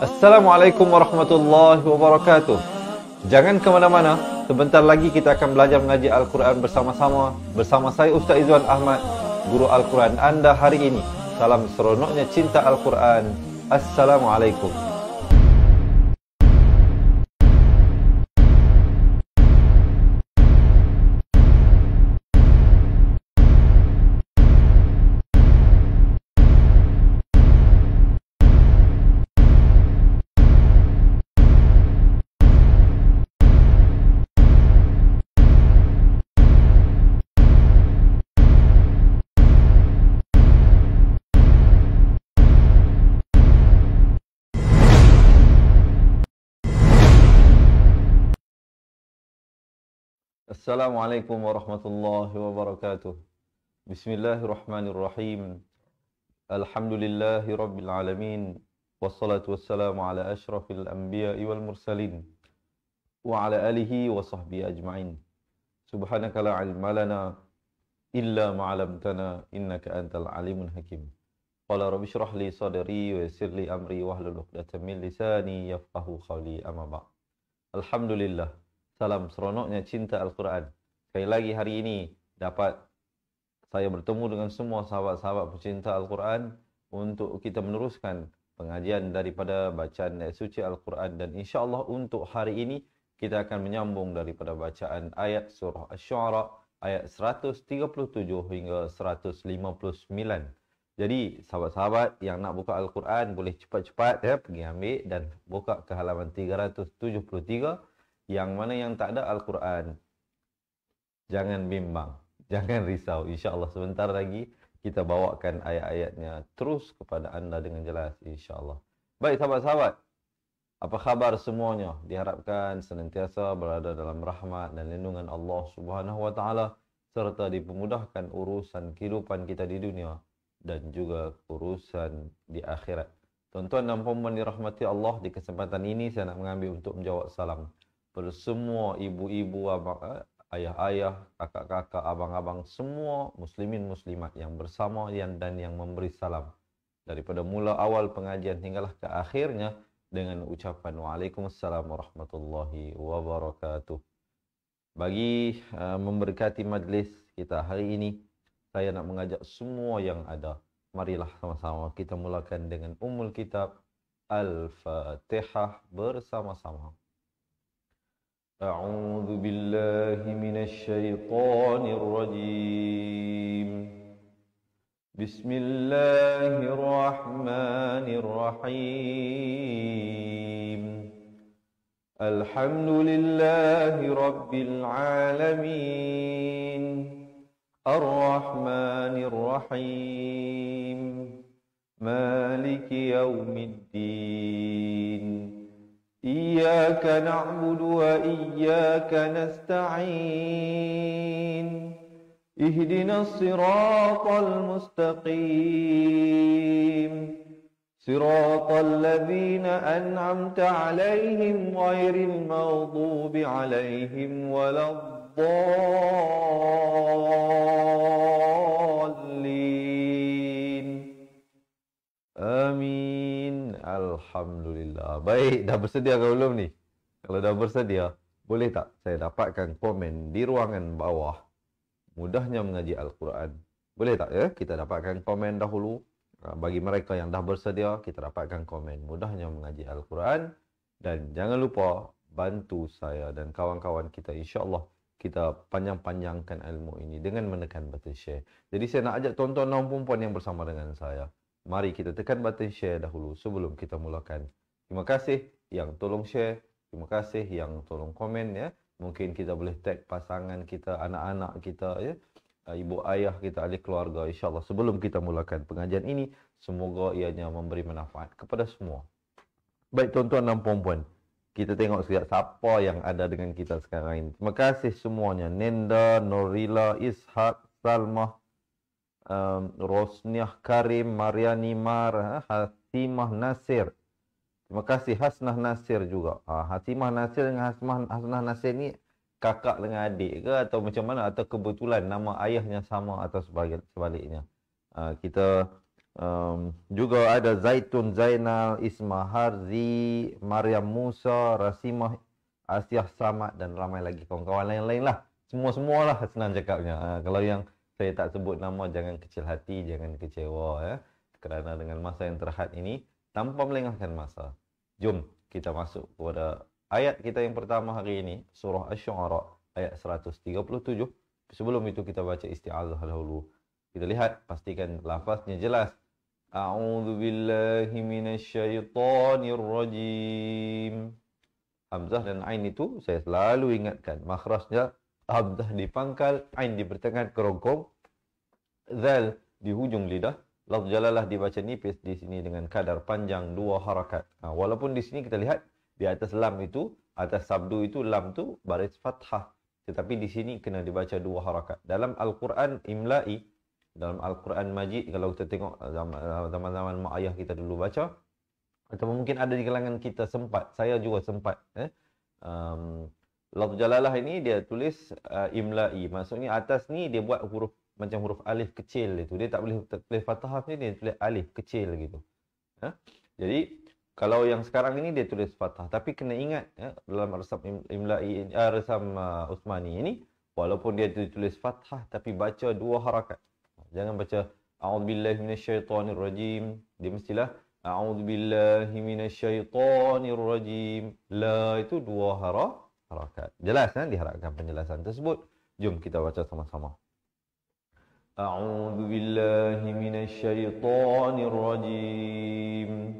Assalamualaikum warahmatullahi wabarakatuh. Jangan ke mana-mana. Sebentar lagi kita akan belajar mengaji Al-Quran bersama-sama. Bersama saya Ustaz Izwan Ahmad, Guru Al-Quran anda hari ini. Salam seronoknya cinta Al-Quran. Assalamualaikum. Assalamualaikum warahmatullahi wabarakatuh. Bismillahirrahmanirrahim. Alhamdulillahi rabbil alamin. Wassalatu wassalamu ala ashrafil anbiya'i wal mursalin. Wa ala alihi wa sahbihi ajma'in. Subhanaka la ilma lana illa ma'alamtana innaka antal alimun hakim. Qala rabbi shrah li sadri wa yassir li amri wahlul 'uqdatam min lisani yafqahu qawli amma ba'd. Alhamdulillah. Salam seronoknya cinta Al-Quran. Sekali lagi hari ini dapat saya bertemu dengan semua sahabat-sahabat pecinta Al-Quran untuk kita meneruskan pengajian daripada bacaan ayat suci Al-Quran. Dan insyaAllah untuk hari ini kita akan menyambung daripada bacaan ayat surah Asy-Syu'ara ayat 137 hingga 159. Jadi sahabat-sahabat yang nak buka Al-Quran boleh cepat-cepat pergi ambil dan buka ke halaman 373. Yang mana yang tak ada Al-Quran, jangan bimbang, jangan risau. InsyaAllah sebentar lagi kita bawakan ayat-ayatnya terus kepada anda dengan jelas, insyaAllah. Baik sahabat-sahabat, apa khabar semuanya? Diharapkan senantiasa berada dalam rahmat dan lindungan Allah Subhanahu Wa Taala serta dipermudahkan urusan kehidupan kita di dunia dan juga urusan di akhirat. Tuan-tuan dan puan-puan dirahmati Allah, di kesempatan ini saya nak mengambil untuk menjawab salam pada semua ibu-ibu, ayah-ayah, kakak-kakak, abang-abang, semua muslimin muslimat yang bersama dan yang memberi salam daripada mula awal pengajian hinggalah ke akhirnya dengan ucapan Waalaikumsalam warahmatullahi wabarakatuh. Bagi memberkati majlis kita hari ini, saya nak mengajak semua yang ada, marilah sama-sama kita mulakan dengan Ummul Kitab Al-Fatihah bersama-sama. أعوذ بالله من الشيطان الرجيم بسم الله الرحمن الرحيم الحمد لله رب العالمين الرحمن الرحيم مالك يوم الدين إياك نعبد وإياك نستعين اهدنا الصراط المستقيم صراط الذين أنعمت عليهم غير المغضوب عليهم ولا الضالين آمين. Alhamdulillah. Baik, dah bersedia ke belum ni? Kalau dah bersedia, boleh tak saya dapatkan komen di ruangan bawah? Mudahnya mengaji Al-Quran. Boleh tak ya? Kita dapatkan komen dahulu. Bagi mereka yang dah bersedia, kita dapatkan komen. Mudahnya mengaji Al-Quran. Dan jangan lupa bantu saya dan kawan-kawan kita. InsyaAllah kita panjang-panjangkan ilmu ini dengan menekan button share. Jadi saya nak ajak tuan-tuan dan puan-puan yang bersama dengan saya. Mari kita tekan button share dahulu sebelum kita mulakan. Terima kasih yang tolong share. Terima kasih yang tolong komen ya. Mungkin kita boleh tag pasangan kita, anak-anak kita ya. Ibu ayah kita, ahli keluarga. InsyaAllah sebelum kita mulakan pengajian ini, semoga ianya memberi manfaat kepada semua. Baik tuan-tuan dan puan-puan, kita tengok sekejap siapa yang ada dengan kita sekarang ini. Terima kasih semuanya. Nenda, Norila, Ishak, Salmah, Rosniah Karim, Mariani Mar, Hatimah Nasir. Terima kasih Hasnah Nasir juga. Hatimah Nasir dengan Hasnah Nasir ni kakak dengan adik ke atau macam mana, atau kebetulan nama ayahnya sama atau sebaliknya. Kita Juga ada Zaitun, Zainal, Isma Harzi, Maryam Musa, Rasimah, Asyah Samad dan ramai lagi kawan-kawan lain-lain lah. Semua-semua lah senang cakapnya. Kalau yang saya tak sebut nama, jangan kecil hati, jangan kecewa ya. Kerana dengan masa yang terhad ini, tanpa melengahkan masa, jom kita masuk kepada ayat kita yang pertama hari ini, surah Asy-Syu'ara ayat 137. Sebelum itu kita baca isti'azah dahulu. Kita lihat, pastikan lafaznya jelas. A'udzu billahi minasyaitonir rajim. Hamzah dan ain itu saya selalu ingatkan, makhrajnya hamzah di pangkal, ain di pertengahan kerongkong, zal di hujung lidah. Lafz jalalah dibaca nipis di sini dengan kadar panjang 2 harakat. Walaupun di sini kita lihat di atas lam itu, atas sabdu itu lam tu baris fathah, tetapi di sini kena dibaca 2 harakat. Dalam Al-Quran imla'i, dalam Al-Quran Majid, kalau kita tengok zaman-zaman mak ayah kita dulu baca, atau mungkin ada di kalangan kita sempat, saya juga sempat, lafz jalalah ini dia tulis imla'i. Maksudnya atas ni dia buat huruf macam huruf alif kecil itu. Dia tak boleh tulis fathah ni, dia tulis alif kecil gitu. Jadi kalau yang sekarang ini dia tulis fathah, tapi kena ingat dalam resam imla'i, resam Uthmani ini, walaupun dia tulis fathah tapi baca 2 harakat. Jangan baca a'udzubillahi minasyaitonir rajim. Dia mestilah a'udzubillahi minasyaitonir rajim. La itu 2 harakat. Jelas diharapkan penjelasan tersebut. Jom kita baca sama-sama. A'udzubillahi minasyaitonir rajim.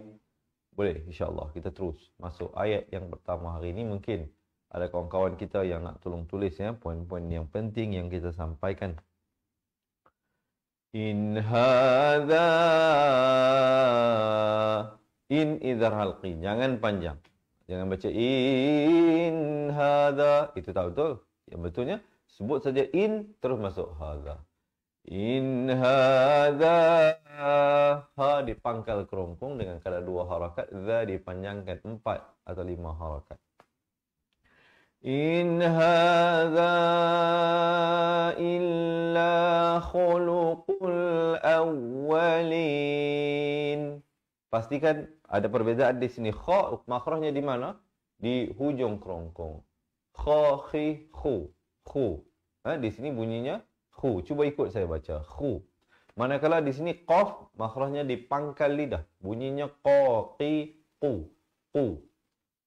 Boleh, insya-Allah kita terus masuk ayat yang pertama hari ini. Mungkin ada kawan-kawan kita yang nak tolong tulis poin-poin yang penting yang kita sampaikan. In hadza, in idhar halqi, jangan panjang. Jangan baca in hadza, itu tak betul. Yang betulnya sebut saja in terus masuk hadza. In hadza, ha dipangkal kerongkong dengan kadar 2 harakat, za dipanjangkan 4 atau 5 harakat. In hadza illa khuluqul awwalin. Pastikan ada perbezaan di sini. Kha makhrajnya di mana? Di hujung kerongkong. Kha, khi, khu. Khu. Di sini bunyinya khu. Cuba ikut saya baca. Khu. Manakala di sini qaf, makhrajnya di pangkal lidah. Bunyinya qa, qi, qu. Qu.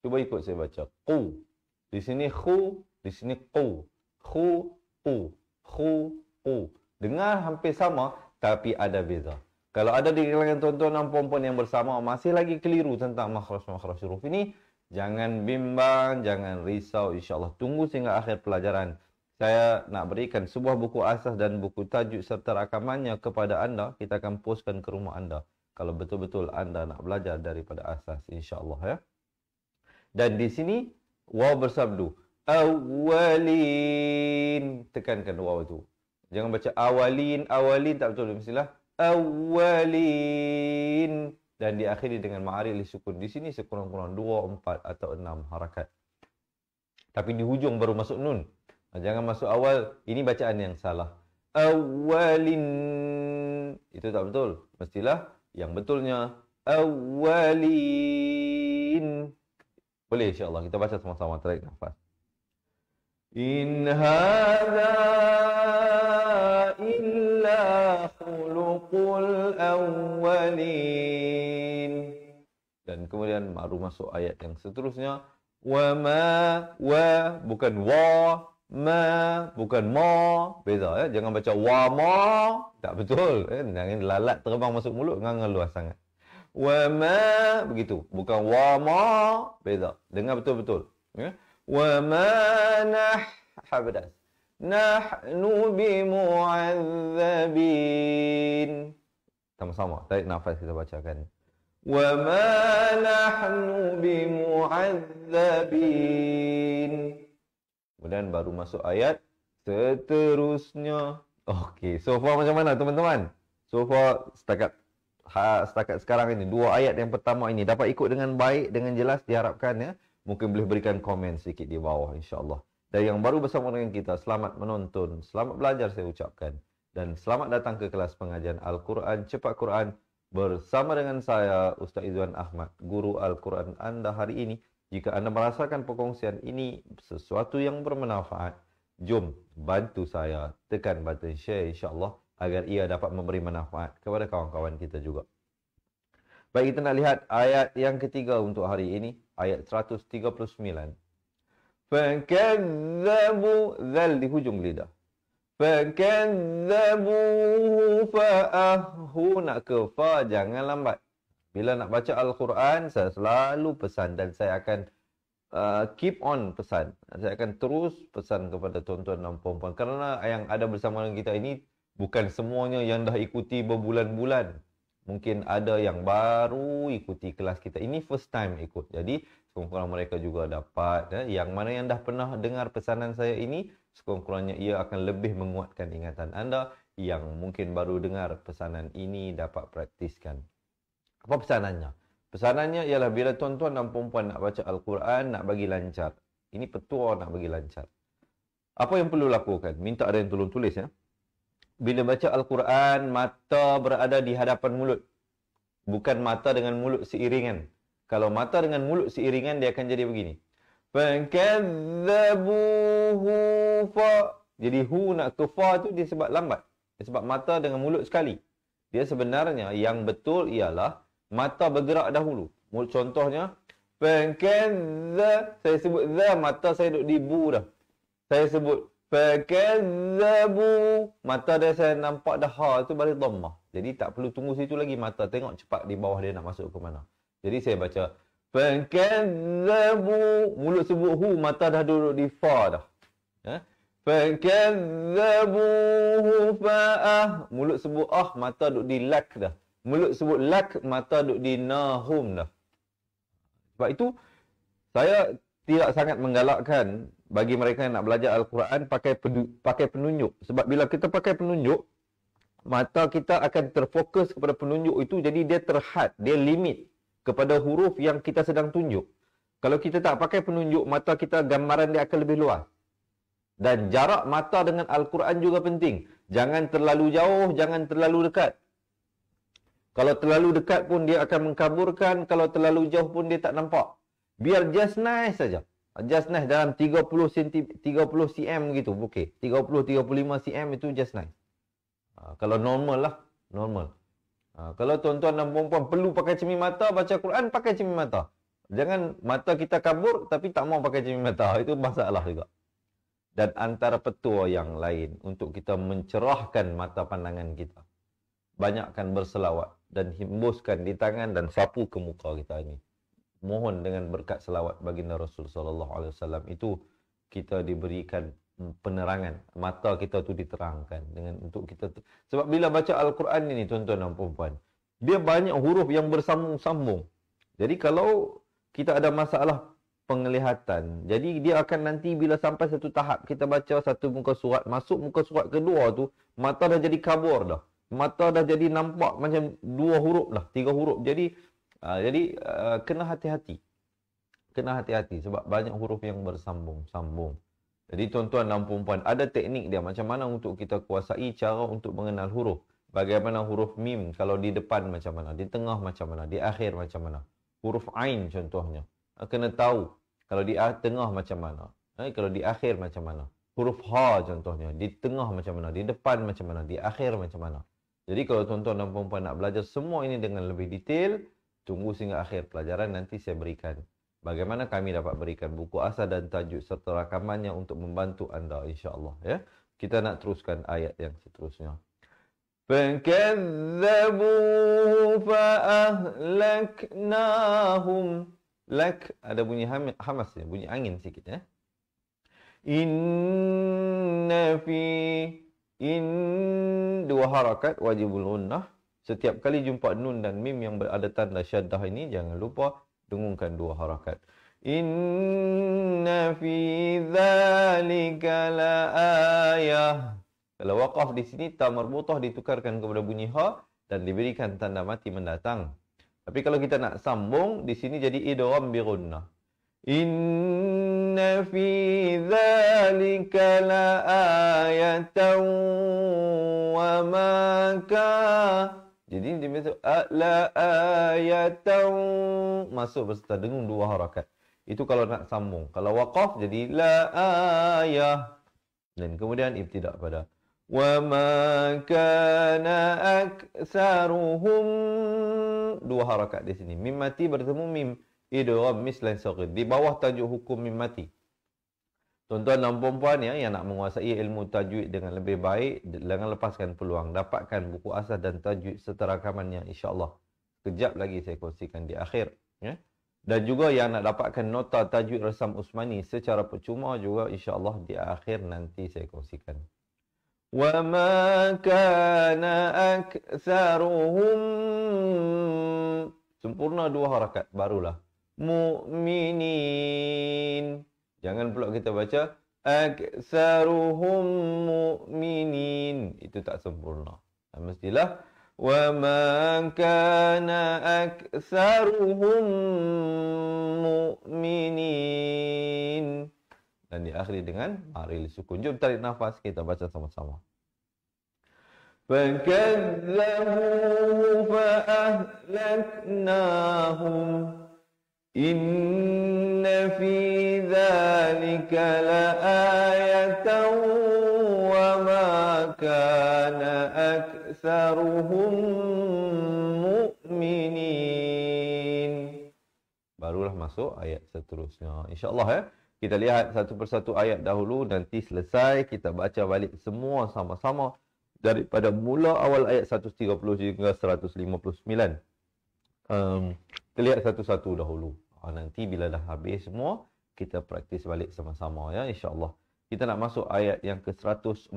Cuba ikut saya baca. Qu. Di sini khu, di sini qu. Khu, qu. Khu, qu. Dengar hampir sama, tapi ada beza. Kalau ada di kalangan tuan-tuan dan puan-puan yang bersama masih lagi keliru tentang makhraj-makhraj huruf ini, jangan bimbang, jangan risau. InsyaAllah tunggu sehingga akhir pelajaran. Saya nak berikan sebuah buku asas dan buku tajuk serta rakamannya kepada anda. Kita akan postkan ke rumah anda kalau betul-betul anda nak belajar daripada asas, insya-Allah ya. Dan di sini waw bersabdu. Awalin. Tekankan waw itu. Jangan baca awalin, awalin tak betul. Mestilah awalin. Dan diakhiri dengan ma'arif li sukun. Di sini sekurang-kurang 2, 4 atau 6 harakat. Tapi di hujung baru masuk nun. Jangan masuk awal. Ini bacaan yang salah. Awalin. Itu tak betul. Mestilah yang betulnya awalin. Boleh insya-Allah kita baca sama-sama, tarik nafas. In hadza illa khuluqul awwalin. Dan kemudian baru masuk ayat yang seterusnya. Wa ma, wa bukan wa, ma bukan ma. Beza ya. Jangan baca wa ma. Tak betul. Jangan lalat terbang masuk mulut, ngangal luas sangat. Wa ma, begitu. Bukan wa ma, beza. Dengar betul-betul. Ya. Wa ma habdas. Nahnu bimu'adzabin. Sama-sama. Tarik nafas kita bacakan. Wa ma nahnu bimu'adzabin. Kemudian baru masuk ayat seterusnya. Okey, so far macam mana teman-teman? So far setakat sekarang ini 2 ayat yang pertama ini dapat ikut dengan baik, dengan jelas, diharapkan ya. Mungkin boleh berikan komen sedikit di bawah, insya-Allah. Dan yang baru bersama dengan kita, selamat menonton, selamat belajar saya ucapkan. Dan selamat datang ke kelas pengajian Al-Quran Cepat Quran Bersama dengan saya, Ustaz Izwan Ahmad, Guru Al-Quran Anda hari ini. Jika Anda merasakan perkongsian ini sesuatu yang bermanfaat, jom bantu saya tekan button share insya-Allah agar ia dapat memberi manfaat kepada kawan-kawan kita juga. Baik, kita nak lihat ayat yang ketiga untuk hari ini, ayat 139. Fakadzabu, zal di hujung lidah. Fakadzabuhu fa'ahu, nak ke fa, jangan lambat. Bila nak baca Al-Quran, saya selalu pesan dan saya akan keep on pesan. Saya akan terus pesan kepada tuan-tuan dan puan-puan. Kerana yang ada bersama dengan kita ini bukan semuanya yang dah ikuti berbulan-bulan. Mungkin ada yang baru ikuti kelas kita. Ini first time ikut. Jadi, sekurang-kurangnya mereka juga dapat. Yang mana yang dah pernah dengar pesanan saya ini, sekurang-kurangnya ia akan lebih menguatkan ingatan anda. Yang mungkin baru dengar pesanan ini dapat praktiskan. Apa pesanannya? Pesanannya ialah bila tuan-tuan dan puan-puan nak baca Al-Quran, nak bagi lancar. Ini petua nak bagi lancar. Apa yang perlu lakukan? Minta ada yang tolong tulis ya. Bila baca Al-Quran, mata berada di hadapan mulut. Bukan mata dengan mulut seiringan. Kalau mata dengan mulut seiringan, dia akan jadi begini. Fakadzabuhu fa. Jadi hu nak ke fa tu dia sebab lambat. Dia sebab mata dengan mulut sekali. Dia sebenarnya yang betul ialah mata bergerak dahulu. Contohnya, fakadza. Saya sebut za, mata saya duduk di bu dah. Saya sebut fakadzabu, mata dia saya nampak dah ha tu balik dhammah. Jadi tak perlu tunggu situ lagi, mata tengok cepat di bawah dia nak masuk ke mana. Jadi saya baca fakadzabu, mulut sebut hu, mata dah duduk di fa dah. Fakadzabuhu fa'ah, mulut sebut ah, mata duduk di lak dah. Mulut sebut lak, mata duduk di nahum dah. Sebab itu saya tidak sangat menggalakkan bagi mereka yang nak belajar Al-Quran pakai penunjuk. Sebab bila kita pakai penunjuk, mata kita akan terfokus kepada penunjuk itu, jadi dia terhad, dia limit kepada huruf yang kita sedang tunjuk. Kalau kita tak pakai penunjuk, mata kita gambaran dia akan lebih luas. Dan jarak mata dengan Al-Quran juga penting. Jangan terlalu jauh, jangan terlalu dekat. Kalau terlalu dekat pun dia akan mengkaburkan, kalau terlalu jauh pun dia tak nampak. Biar just nice saja. Just nice dalam 30 cm gitu. Okey. 30-35 cm itu just nice. Kalau normal lah. Normal. Kalau tuan-tuan dan puan-puan perlu pakai cermin mata, baca Quran, pakai cermin mata. Jangan mata kita kabur tapi tak mau pakai cermin mata. Itu masalah juga. Dan antara petua yang lain untuk kita mencerahkan mata pandangan kita. Banyakkan berselawat dan hembuskan di tangan dan sapu ke muka kita ini. Mohon dengan berkat selawat baginda Rasul sallallahu alaihi wasallam itu kita diberikan penerangan, mata kita tu diterangkan dengan untuk kita sebab bila baca Al-Quran ini tuan-tuan dan puan-puan, dia banyak huruf yang bersambung-sambung. Jadi kalau kita ada masalah penglihatan, jadi dia akan nanti bila sampai satu tahap kita baca satu muka surat, masuk muka surat kedua tu, mata dah jadi kabur dah. Mata dah jadi nampak macam dua huruf dah, tiga huruf. Jadi kena hati-hati. Kena hati-hati sebab banyak huruf yang bersambung-sambung. Jadi tuan-tuan dan puan-puan, ada teknik dia macam mana untuk kita kuasai cara untuk mengenal huruf. Bagaimana huruf mim, kalau di depan macam mana, di tengah macam mana, di akhir macam mana. Huruf ain contohnya. Kena tahu kalau di tengah macam mana, kalau di akhir macam mana. Huruf ha contohnya, di tengah macam mana, di depan macam mana, di akhir macam mana. Jadi kalau tuan-tuan dan puan-puan nak belajar semua ini dengan lebih detail, tunggu sehingga akhir pelajaran, nanti saya berikan bagaimana kami dapat berikan buku asal dan tajuk serta rakamannya untuk membantu anda insya-Allah ya. Kita nak teruskan ayat yang seterusnya. Fakadzabuhu fa'ahlaknahum. Lak ada bunyi hamas ya, bunyi angin sikit ya. Inna fi dua harakat wajibul gunnah. Setiap kali jumpa nun dan mim yang berada tanda syaddah ini, jangan lupa dengungkan dua harakat. Inna fi dzalika la ayah. Kalau waqaf di sini, ta marbutah ditukarkan kepada bunyi ha dan diberikan tanda mati mendatang. Tapi kalau kita nak sambung, di sini jadi idgham bi gunnah. Inna fi dzalika la ayatan wa ma Jadi dia masuk la ayatan, masuk beserta dengung 2 harakat. Itu kalau nak sambung. Kalau waqaf jadi la ayah. Dan kemudian ibtidak pada wa ma kana aktsaruhum, 2 harakat di sini. Mim mati bertemu mim idgham mislan saghir di bawah tajuk hukum mim mati. Tuan-tuan dan puan-puan ya, yang nak menguasai ilmu tajwid dengan lebih baik, jangan lepaskan peluang. Dapatkan buku asas dan tajwid serta rakamannya, insya-Allah. Kejap lagi saya kongsikan di akhir. Ya. Dan juga yang nak dapatkan nota tajwid Rasam Usmani secara percuma juga, insya-Allah di akhir nanti saya kongsikan. Wa ma kana aktsaruhum, sempurna 2 harakat, barulah mu'minin. Jangan pula kita baca aktsaruhum mu'minin. Itu tak sempurna. Mestilah wa ma kana aktsaruhum mu'minin. Dan diakhiri dengan maril sukun. Jom tarik nafas, kita baca sama-sama. Fakadzabuhu fa'ahlaknahum. Inna fi dzalika laayatan wa ma kana aktsaruhum mu'minin. Barulah masuk ayat seterusnya. InsyaAllah ya. Kita lihat satu persatu ayat dahulu, nanti selesai kita baca balik semua sama-sama daripada mula awal ayat 130 hingga 159. Kita lihat satu-satu dahulu. Nanti bila dah habis semua, kita praktis balik sama-sama ya, insya-Allah. Kita nak masuk ayat yang ke-140.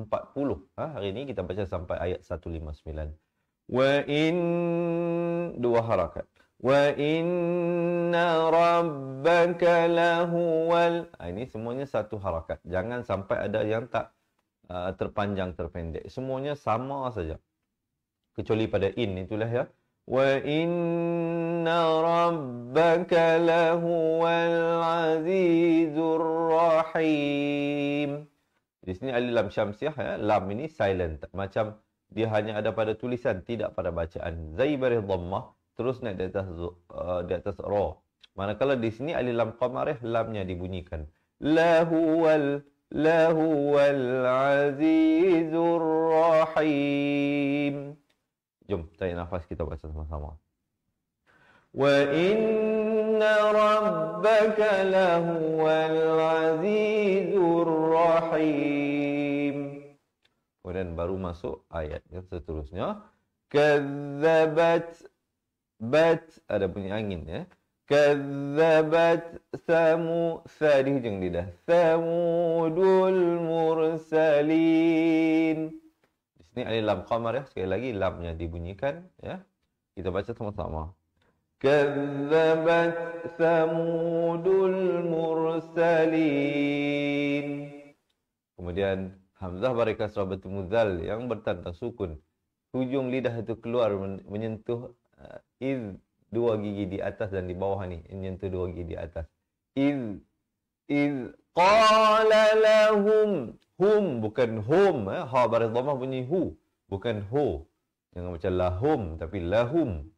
Hari ini kita baca sampai ayat 159. Wa in, 2 harakat. Wa inna rabbaka lahuwal. Ini semuanya 1 harakat. Jangan sampai ada yang tak terpanjang, terpendek. Semuanya sama saja. Kecuali pada in itulah ya. Wa inna rabbaka lahuwal azizur rahim. Di sini alif lam syamsiah ya. Lam ini silent. Macam dia hanya ada pada tulisan, tidak pada bacaan. Zai baris dhammah, terus naik di atas ra. Manakala di sini alif lam qamarih, lamnya dibunyikan. Lahuwal azizur rahim. Jom tarik nafas, kita baca sama-sama. Wa inna rabbaka lahuwal azizur rahim. Kemudian baru masuk ayat yang seterusnya. Kadzabat, bat ada bunyi angin ya. Kadzabat sa di hujung lidah. Samudul mursalin. Di sini alif lam qamar ya, sekali lagi lamnya dibunyikan ya. Kita baca sama-sama. Kadzabat samudul mursalin. Kemudian hamzah bari kasrah bertemu yang bertanda sukun. Hujung lidah itu keluar menyentuh iz, 2 gigi di atas dan di bawah ni, menyentuh 2 gigi di atas. Iz qala lahum, hum bukan hum, ha baris dhammah bunyi hu, bukan ho. Jangan macam lahum tapi lahum,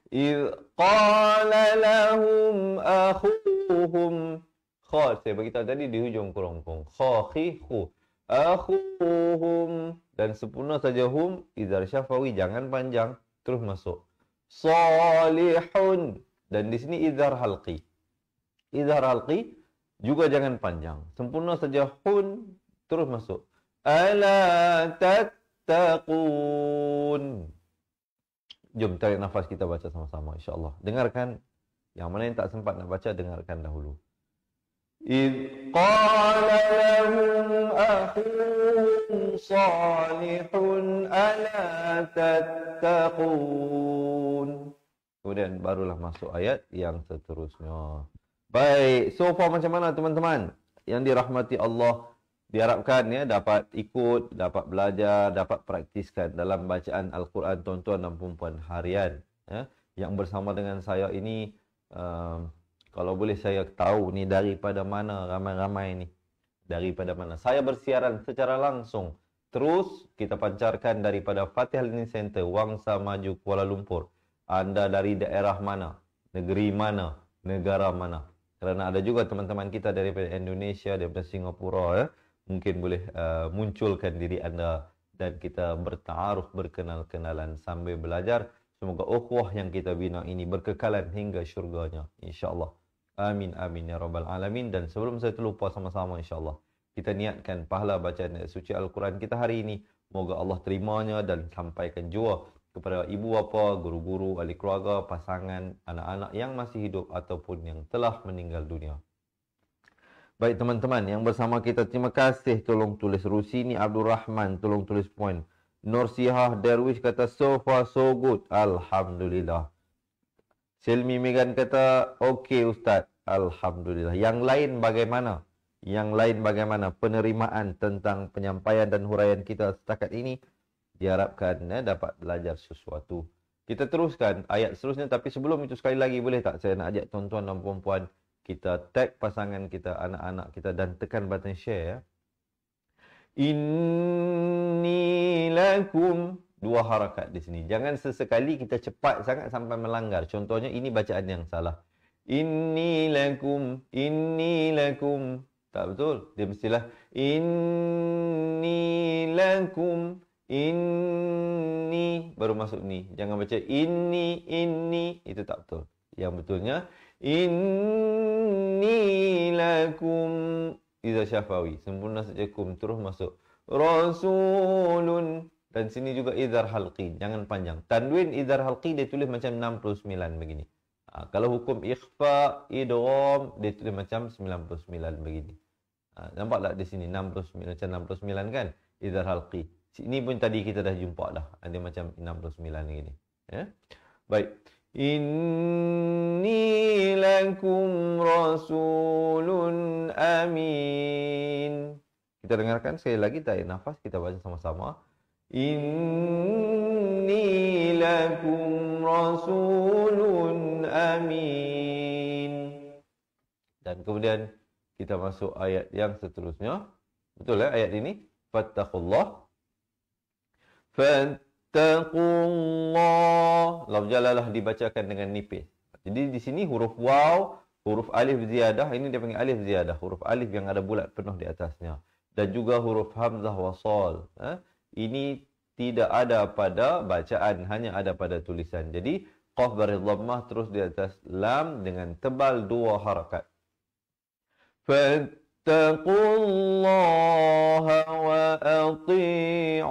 Iz qala lahum akhuhum. Kha saya beritahu tadi di hujung kerongkong. Kha khi khu. Akhuhum, dan sempurna saja hum, izhar syafawi jangan panjang, terus masuk. Salihun, dan di sini izhar halqi. Izhar halqi juga jangan panjang, sempurna saja hun, terus masuk. Ala tattaqun. Jom tarik nafas, kita baca sama-sama insya-Allah. Dengarkan, yang mana yang tak sempat nak baca dengarkan dahulu. إذ قال لهم أخوهم صالح ألا تتقون. Kemudian barulah masuk ayat yang seterusnya. Baik, so far macam mana teman-teman? Yang dirahmati Allah, diharapkan ya dapat ikut, dapat belajar, dapat praktiskan dalam bacaan Al-Quran tuan-tuan dan puan-puan harian. Ya. Yang bersama dengan saya ini, kalau boleh saya tahu ni daripada mana ramai-ramai ni? Daripada mana? Saya bersiaran secara langsung terus kita pancarkan daripada Fatihah Learning Center, Wangsa Maju, Kuala Lumpur. Anda dari daerah mana, negeri mana, negara mana. Kerana ada juga teman-teman kita daripada Indonesia, daripada Singapura, mungkin boleh munculkan diri anda dan kita bertaaruf, berkenal-kenalan sambil belajar. Semoga ukhuwah yang kita bina ini berkekalan hingga syurganya, insya-Allah. Amin amin ya rabbal alamin. Dan sebelum saya terlupa, sama-sama insya-Allah kita niatkan pahala bacaan ayat suci Al-Quran kita hari ini. Moga Allah terimanya dan sampaikan jua kepada ibu bapa, guru-guru, ahli keluarga, pasangan, anak-anak yang masih hidup ataupun yang telah meninggal dunia. Baik teman-teman yang bersama kita, terima kasih. Tolong tulis Rusini Abdul Rahman, tolong tulis poin. Nursihah Derwish kata so far so good, alhamdulillah. Selmi Megan kata okey Ustaz, alhamdulillah. Yang lain bagaimana? Yang lain bagaimana penerimaan tentang penyampaian dan huraian kita setakat ini? Diharapkan dapat belajar sesuatu. Kita teruskan ayat seterusnya, tapi sebelum itu sekali lagi boleh tak saya nak ajak tuan-tuan dan puan-puan kita tag pasangan kita, anak-anak kita dan tekan button share ya. Inni lakum, dua harakat di sini. Jangan sesekali kita cepat sangat sampai melanggar. Contohnya ini bacaan yang salah. Inni lakum, inni lakum. Tak betul. Dia mestilah inni lakum, inni baru masuk ni. Jangan baca inni, itu tak betul. Yang betulnya inni lakum, Iza Syafawi, sempurna saja kum, terus masuk Rasulun. Dan sini juga idhar halqi, jangan panjang. Tanwin idhar halqi dia tulis macam 69 begini. Kalau hukum ikhfa, idgham, dia tulis macam 99 begini. Nampak tak di sini 69 macam 69 kan? Idhar halqi. Sini pun tadi kita dah jumpa dah. Ada macam 69 begini. Ya. Baik. Inni lakum rasulun amin. Kita dengarkan sekali lagi, tarik nafas, kita baca sama-sama. Inni lakum rasulun amin. Dan kemudian kita masuk ayat yang seterusnya. Betul ya ayat ini? Fattaqullah. Fattaqullah. Lafz jalalah dibacakan dengan nipis. Jadi di sini huruf waw, huruf alif ziyadah, ini dia panggil alif ziyadah, huruf alif yang ada bulat penuh di atasnya. Dan juga huruf hamzah wasal. Ini tidak ada pada bacaan, hanya ada pada tulisan. Jadi qaf baris dhammah terus di atas lam dengan tebal dua harakat. Fattaqullaha wa ati'un.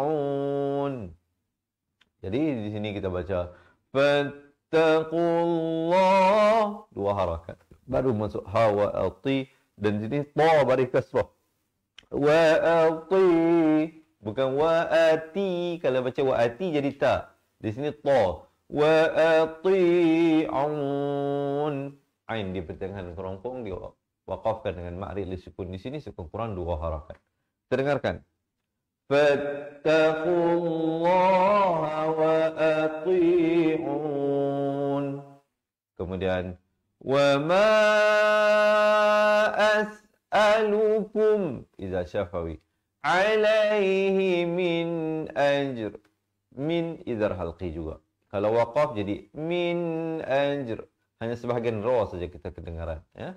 Jadi di sini kita baca fattaqullah, dua harakat. Baru masuk ha wa ati, dan di sini ta baris kasrah. Wa ati, bukan wa ati. Kalau baca wa ati jadi ta. Di sini ta. Wa ati'un. Ain di pertengahan kerongkong dia waqafkan dengan ma'rid li sukun. Di sini sukun kurang dua harakat. Terdengarkan. Fattaqullaha wa ati'un. Kemudian wa ma as'alukum, Iza Syafawi, alaihi min ajr. Min idhar halqi juga. Kalau waqaf jadi min ajr. Hanya sebahagian ra saja kita kedengaran ya.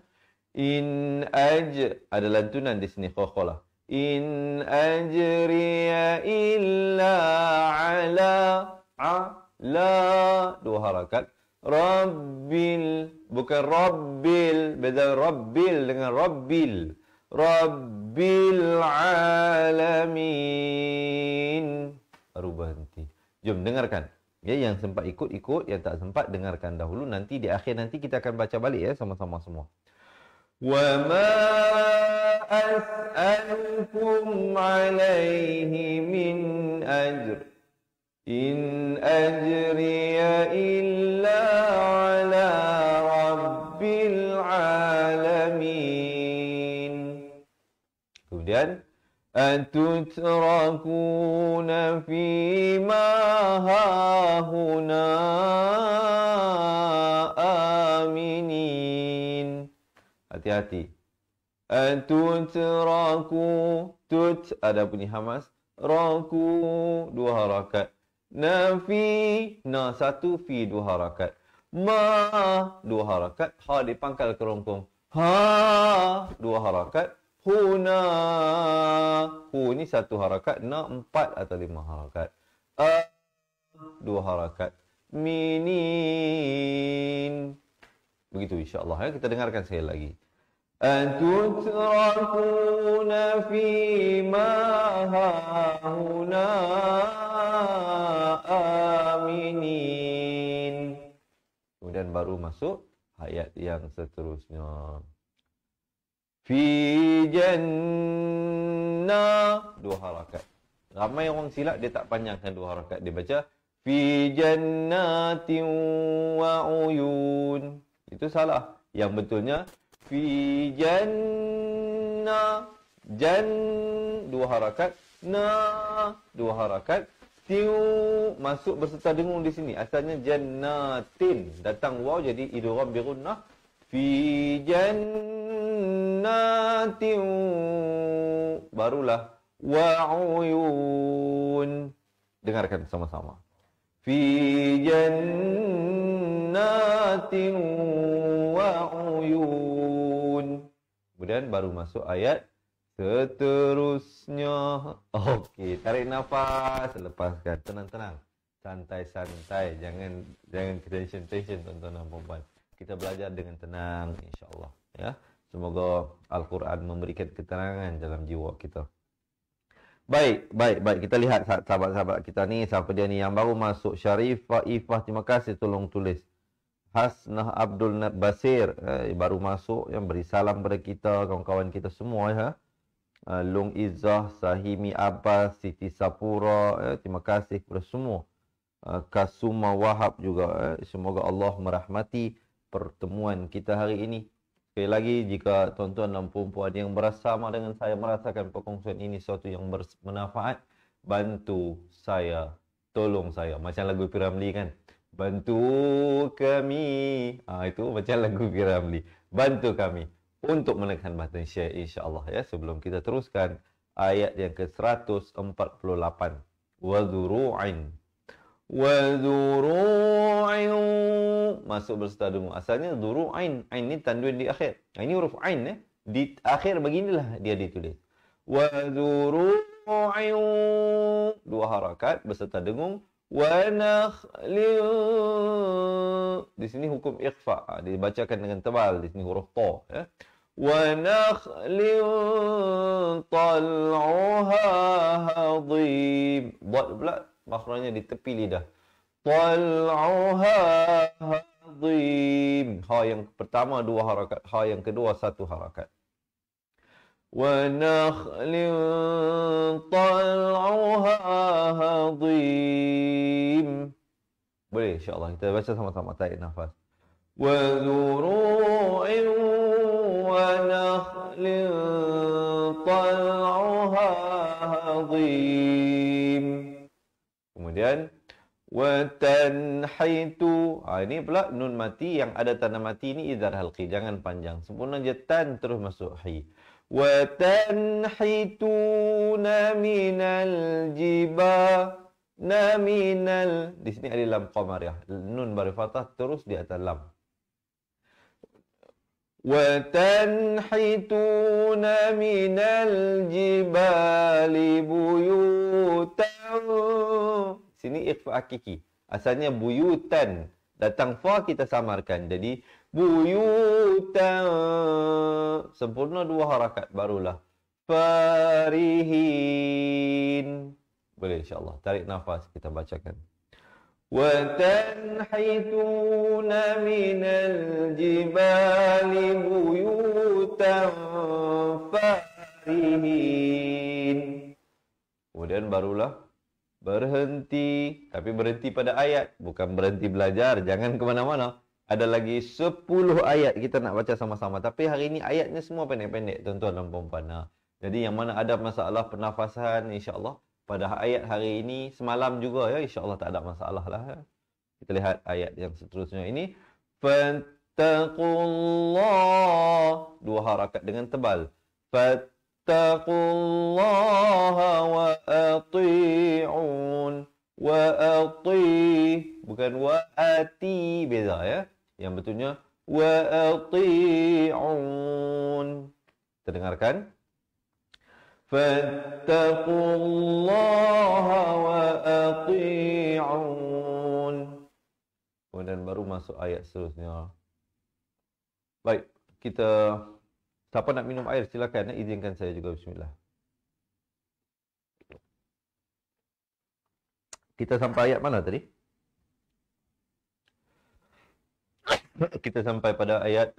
In aj, ada lantunan di sini qalqalah. In ajriya illa ala dua harakat. Rabbil, bukan rabbil, beda rabbil dengan rabbil. Rabbil alamin. Baru berhenti. Jom dengarkan. Ya, yang sempat ikut, yang tak sempat dengarkan dahulu. Nanti di akhir nanti kita akan baca balik ya sama-sama semua. Wa ma as'alukum alaihi min ajr. In ajriya illa ala rabbil alamin. Kemudian atutrakuna fima hahuna aminin. Hati-hati. Atutraku, tut ada bunyi hamas. Raku, 2 harakat. Nafi, na 1, fi 2 harakat. Ma, 2 harakat. Ha dipangkal ke rongkong. Ha, 2 harakat. Huna, hu ni 1 harakat. Na 4 atau 5 harakat. 2 harakat. Minin. Begitu insya-Allah ya. Kita dengarkan sekali lagi. Atutrakuna fima hahuna aminin. Kemudian baru masuk ayat yang seterusnya. Fi jannah, 2 harakat. Ramai orang silap dia tak panjangkan 2 harakat. Dia baca fi jannatin wa uyun. Itu salah. Yang betulnya fi jannah, jan 2 harakat, na 2 harakat, tiu masuk berserta dengung di sini. Asalnya jannatin, datang waw jadi idgham bi gunnah. Fi jannatin, barulah wa uyun. Dengarkan sama-sama. Fi jannatin wa uyun. Kemudian baru masuk ayat seterusnya. Okey, tarik nafas, lepaskan. Tenang-tenang. Santai-santai, jangan tension-tension tuan-tuan dan puan-puan. Kita belajar dengan tenang insya-Allah ya. Semoga Al-Quran memberikan ketenangan dalam jiwa kita. Baik. Kita lihat sahabat-sahabat kita ni, siapa dia ni yang baru masuk. Syarifah Ifah, terima kasih tolong tulis. Hasnah Abdul Basir baru masuk, yang beri salam pada kita, kawan-kawan kita semua ya. Long Izzah, Sahimi Abbas, Siti Sapura, terima kasih kepada semua. Kasuma Wahab juga, semoga Allah merahmati pertemuan kita hari ini. Sekali lagi, jika tuan-tuan dan puan-puan yang bersama dengan saya merasakan perkongsian ini sesuatu yang bermanfaat, bantu saya, tolong saya. Macam lagu P. Ramlee kan? Bantu kami. Itu macam lagu P. Ramlee. Bantu kami untuk menekan button share insya-Allah ya. Sebelum kita teruskan ayat yang ke-148. Wadhuru'in. Wadhuru'in, masuk berserta dengung. Asalnya dhuru'in. Ain ni tanwin di akhir. Ini huruf ain di akhir beginilah dia ditulis. Wadhuru'in, 2 harakat berserta dengung. Wa nakhlin, di sini hukum ikhfa, dibacakan dengan tebal. Di sini huruf ta ya. Wa nakhlin tal'uha hadim. Dad pula makhrajnya di tepi lidah. Tal'uha hadim. Ha yang pertama 2 harakat, ha yang kedua 1 harakat. Wa nakhlin tal'uha hadim. Boleh insya-Allah kita baca sama-sama, tarik nafas. Wa dhuru'in wa nakhlin tal'uha hadim. Kemudian wa tanhitu. Ini pula nun mati yang ada tanda mati ni izhar halqi, jangan panjang. Sempurna je tan terus masuk hi. Wa tanhituna minal jibana minal. Di sini ada lam qamariyah. Nun baris fathah terus di atas lam. Wa tanhituna minal jibali buyutan. Sini ikhfa hakiki. Asalnya buyutan. Datang fa kita samarkan. Jadi buyutan. Sempurna 2 harakat barulah. Farihin. Boleh insya-Allah. Tarik nafas kita bacakan. Wa tanhituna minal jibali buyutan farihin. Kemudian barulah berhenti. Tapi berhenti pada ayat. Bukan berhenti belajar. Jangan ke mana-mana. Ada lagi 10 ayat kita nak baca sama-sama. Tapi hari ini ayatnya semua pendek-pendek tuan-tuan dan puan-puan. Jadi yang mana ada masalah pernafasan insya-Allah pada ayat hari ini, semalam juga ya, insya-Allah tak ada masalah lah ya. Kita lihat ayat yang seterusnya ini. Fattaqullah, 2 harakat dengan tebal. fattaqullaha wa ati'un. Wa ati, bukan wa ati, beza ya. Yang betulnya wa ati'un. Kita dengarkan. Fattaqullaha wa ati'un. Kemudian baru masuk ayat seterusnya. Baik, kita siapa nak minum air silakan, izinkan saya juga. Bismillah. Kita sampai ayat mana tadi? Kita sampai pada ayat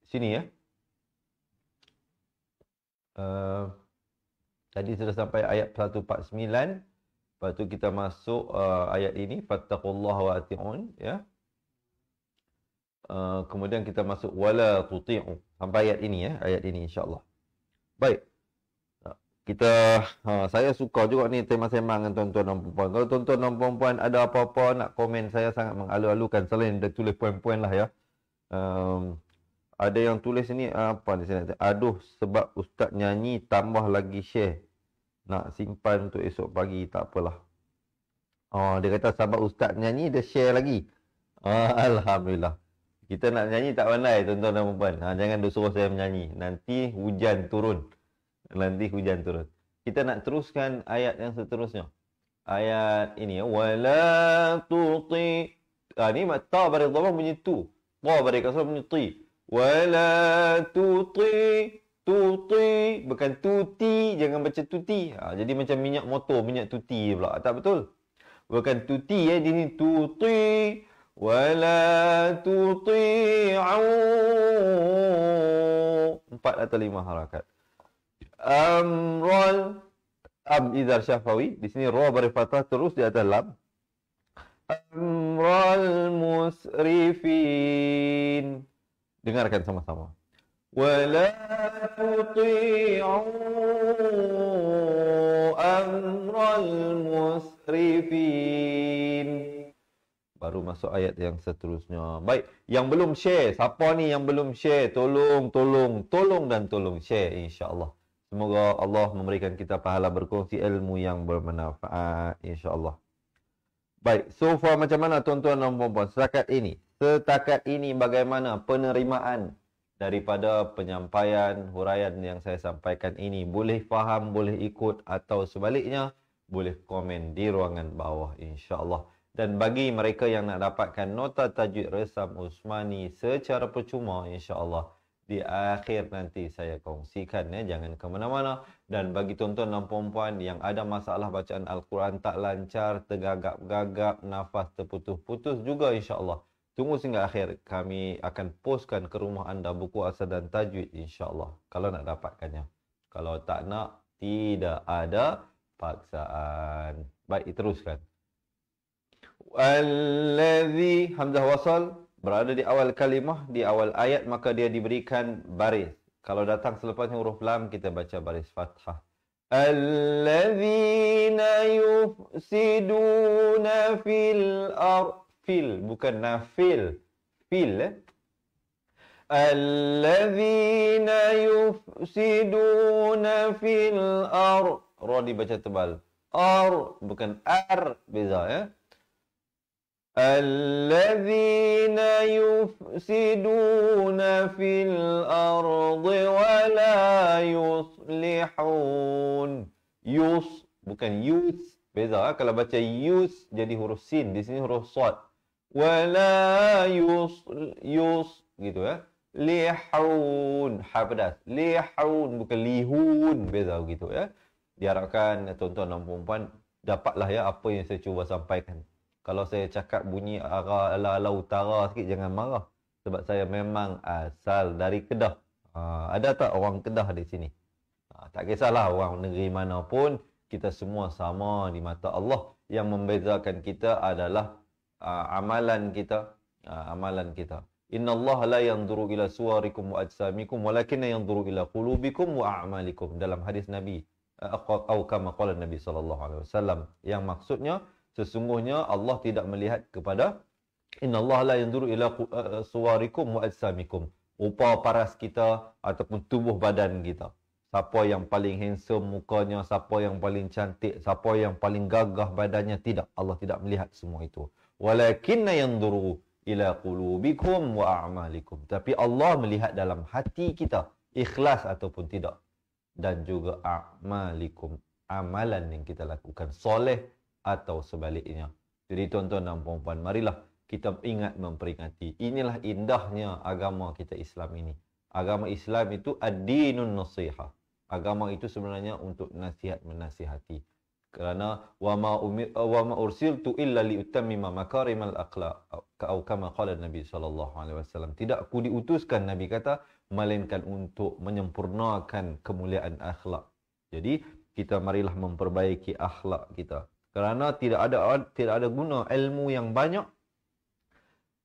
sini ya. Tadi sudah sampai ayat 149. Lepas tu kita masuk ayat ini, fattaqullaha wa ati'un ya. Kemudian kita masuk wala tuti'u sampai ayat ini ya, ayat ini insya-Allah. Baik. Kita saya suka juga ni tema sembang dengan tuan-tuan dan puan-puan. Kalau tuan-tuan dan puan-puan ada apa-apa nak komen, saya sangat mengalu-alukan selain dia tulis poin-poin lah ya. Ada yang tulis ni apa di sini? Aduh, sebab ustaz nyanyi tambah lagi share. Nak simpan untuk esok pagi, tak apalah. Oh, dia kata sebab ustaz nyanyi dia share lagi. Alhamdulillah. Kita nak nyanyi tak pandai tuan-tuan dan puan-puan. Jangan suruh saya menyanyi. Nanti hujan turun. Kita nak teruskan ayat yang seterusnya. Ayat ini ya. Wala tuti. Ni ta bari dhamma bunyi tu. Ta bari kasrah bunyi ti. Wala tuti. Tuti. Bukan tuti. Jangan baca tuti. Jadi macam minyak motor. Minyak tuti pula. Tak betul. Bukan tuti ya. Ini tuti. Wala tuti'u. 4 atau 5 harakat. Amral izar syafawi. Di sini ra bari fathah terus di atas lam. Amral musrifin. Dengarkan sama-sama. Wala tuti'u amral musrifin. Baru masuk ayat yang seterusnya. Baik, yang belum share, siapa ni yang belum share, tolong share insya-Allah. Semoga Allah memberikan kita pahala berkongsi ilmu yang bermanfaat insya-Allah. Baik, so far macam mana tuan-tuan dan puan-puan setakat ini bagaimana penerimaan daripada penyampaian huraian yang saya sampaikan ini? Boleh faham, boleh ikut atau sebaliknya boleh komen di ruangan bawah insya-Allah. Dan bagi mereka yang nak dapatkan nota tajwid Resam Usmani secara percuma insya-Allah di akhir nanti saya kongsikan ya, jangan ke mana-mana. Dan bagi tuan-tuan dan puan-puan yang ada masalah bacaan Al-Quran tak lancar, tergagap-gagap, nafas terputus-putus juga insya-Allah, tunggu sehingga akhir, kami akan postkan ke rumah anda buku asal dan tajwid insya-Allah kalau nak dapatkannya. Kalau tak nak, tidak ada paksaan. Baik, teruskan. Allazi, hamzah wasal berada di awal kalimah, di awal ayat, maka dia diberikan baris. Kalau datang selepasnya huruf lam, kita baca baris fathah. Allazina yufsiduna fil fil, bukan nafil. Fil. Allazina yufsiduna fil ra dibaca tebal. Bukan beza ya. Allazina yufsiduna fil ardi wa la yuslihun. Bukan yus. Beza. Kalau baca yus jadi huruf sin. Di sini huruf sad. Wa la gitu ya. Lihun. Ha pedas. Lihun. Bukan lihun. Beza begitu ya. Diharapkan tuan-tuan dan puan-puan dapatlah ya apa yang saya cuba sampaikan. Kalau saya cakap bunyi ala-ala utara sikit, jangan marah. Sebab saya memang asal dari Kedah. Ada tak orang Kedah di sini? Tak kisahlah orang negeri mana pun, kita semua sama di mata Allah. Yang membezakan kita adalah amalan kita. Inna Allah la yanzuru ila suwarikum wa ajsamikum walakinna yanzuru ila qulubikum wa a'malikum. Dalam hadis Nabi. Atau kama qala Nabi SAW. Yang maksudnya, sesungguhnya Allah tidak melihat kepada, Inna Allah la yanzuru ila suwarikum wa ajsamikum. rupa paras kita ataupun tubuh badan kita. Siapa yang paling handsome mukanya, siapa yang paling cantik, siapa yang paling gagah badannya, tidak. Allah tidak melihat semua itu. Walakinna yanzuru ila qulubikum wa a'malikum. Tapi Allah melihat dalam hati kita, ikhlas ataupun tidak. Dan juga a'malikum, amalan yang kita lakukan, soleh atau sebaliknya. Jadi tuan-tuan dan puan-puan, marilah kita ingat memperingati. Inilah indahnya agama kita Islam ini. Agama Islam itu ad-dinun nasihah. Agama itu sebenarnya untuk nasihat menasihati. Kerana wa ma ursiltu illa liutammima makarimal akhlaq atau kama qala Nabi sallallahu alaihi wasallam. Tidak aku diutuskan, Nabi kata, melainkan untuk menyempurnakan kemuliaan akhlak. Jadi kita marilah memperbaiki akhlak kita. Kerana tidak ada guna ilmu yang banyak.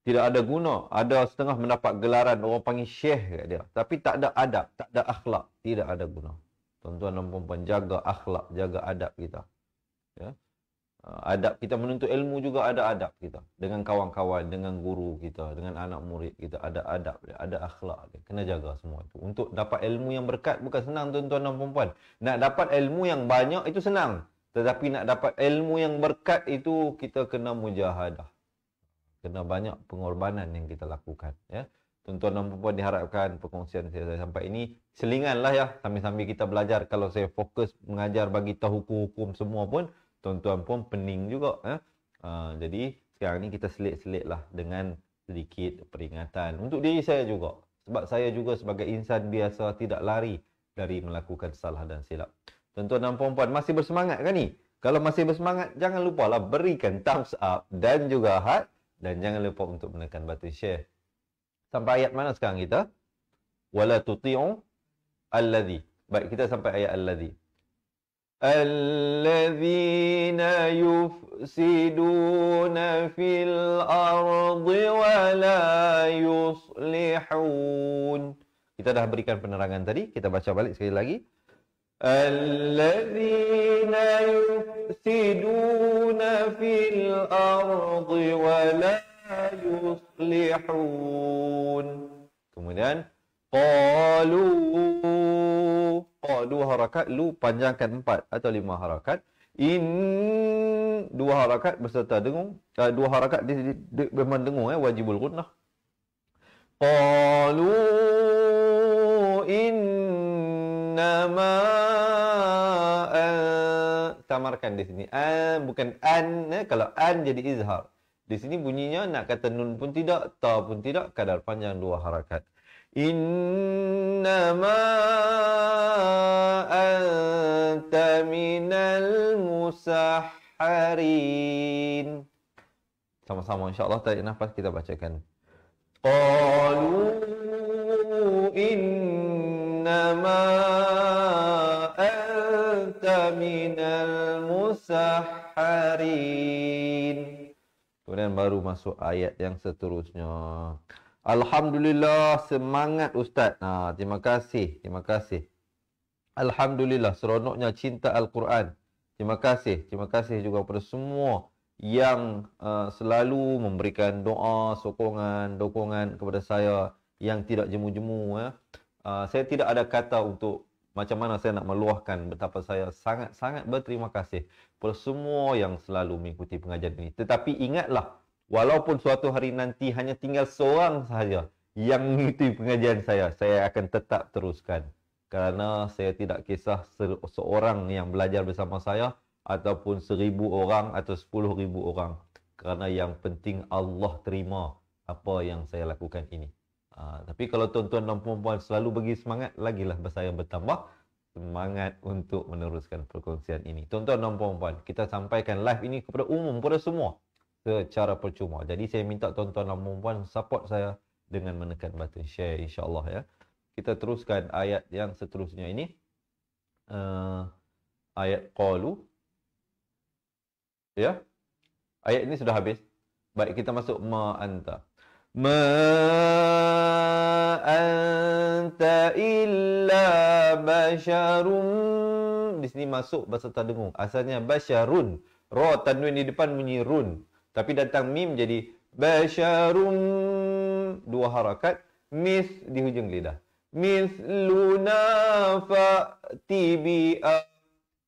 Tidak ada guna. Ada setengah mendapat gelaran, orang panggil syekh kat dia. Tapi tak ada adab, tak ada akhlak. Tidak ada guna. Tuan-tuan dan puan-puan, jaga akhlak, jaga adab kita. Ya. Adab kita menuntut ilmu juga ada adab kita. Dengan kawan-kawan, dengan guru kita, dengan anak murid kita. Ada adab dia, ada akhlak dia. Kena jaga semua itu. Untuk dapat ilmu yang berkat bukan senang tuan-tuan dan puan-puan. Nak dapat ilmu yang banyak itu senang. Tetapi nak dapat ilmu yang berkat itu kita kena mujahadah. Kena banyak pengorbanan yang kita lakukan. Ya. Tuan-tuan dan puan-puan, diharapkan perkongsian saya sampai ini selinganlah ya. Sambil-sambil kita belajar. Kalau saya fokus mengajar bagi tahu hukum-hukum semua pun, tuan-tuan pun pening juga. Ya. Jadi sekarang ni kita selit-selitlah dengan sedikit peringatan. Untuk diri saya juga. Sebab saya juga sebagai insan biasa tidak lari dari melakukan salah dan silap. Tuan-tuan dan puan-puan, masih bersemangat kan ni? Kalau masih bersemangat, jangan lupalah berikan thumbs up dan juga heart. Dan jangan lupa untuk menekan button share. Sampai ayat mana sekarang kita? Wala tuti'u alladhi. Baik, kita sampai ayat alladhi. Alladzina yufsiduna fil ardi wa la yuslihun. Kita dah berikan penerangan tadi. Kita baca balik sekali lagi. Alladzina yufsiduna fil ardi wa la yuslihun. Kemudian qalu, dua harakat, lu panjangkan 4 atau 5 harakat. Dua harakat beserta dengung, dua harakat memang dengung, wajibul gunnah. Qalu innama samarkan di sini. Bukan an. Kalau an jadi izhar. Di sini bunyinya nak kata nun pun tidak, ta pun tidak, kadar panjang dua harakat. Innama anta minal musahharin. Sama-sama insya-Allah tarik nafas kita bacakan. Qalu innama minal musahharin. Kemudian baru masuk ayat yang seterusnya. Alhamdulillah, semangat Ustaz. Terima kasih, terima kasih. Alhamdulillah, seronoknya cinta Al-Quran. Terima kasih juga kepada semua yang selalu memberikan doa, sokongan, dukungan kepada saya yang tidak jemu-jemu. Saya tidak ada kata untuk macam mana saya nak meluahkan betapa saya sangat-sangat berterima kasih kepada semua yang selalu mengikuti pengajian ini. Tetapi ingatlah, walaupun suatu hari nanti hanya tinggal seorang sahaja yang mengikuti pengajian saya akan tetap teruskan. Kerana saya tidak kisah seorang yang belajar bersama saya ataupun 1,000 orang atau 10,000 orang. Kerana yang penting Allah terima apa yang saya lakukan ini. Tapi kalau tuan-tuan dan puan-puan selalu bagi semangat, lagilah saya bertambah semangat untuk meneruskan perkongsian ini. Tuan-tuan dan puan-puan, kita sampaikan live ini kepada umum, kepada semua secara percuma. Jadi saya minta tuan-tuan dan puan-puan support saya dengan menekan button share, insya-Allah ya. Kita teruskan ayat yang seterusnya ini. Ayat qalu. Ya. Ayat ini sudah habis. Baik, kita masuk ma anta. Ma anta illa basyarum. Di sini masuk beserta dengung. Asalnya basyarun. Ra tanwin di depan bunyi run. Tapi datang mim jadi basyarum. Dua harakat. Di hujung lidah. Misluna fa'ti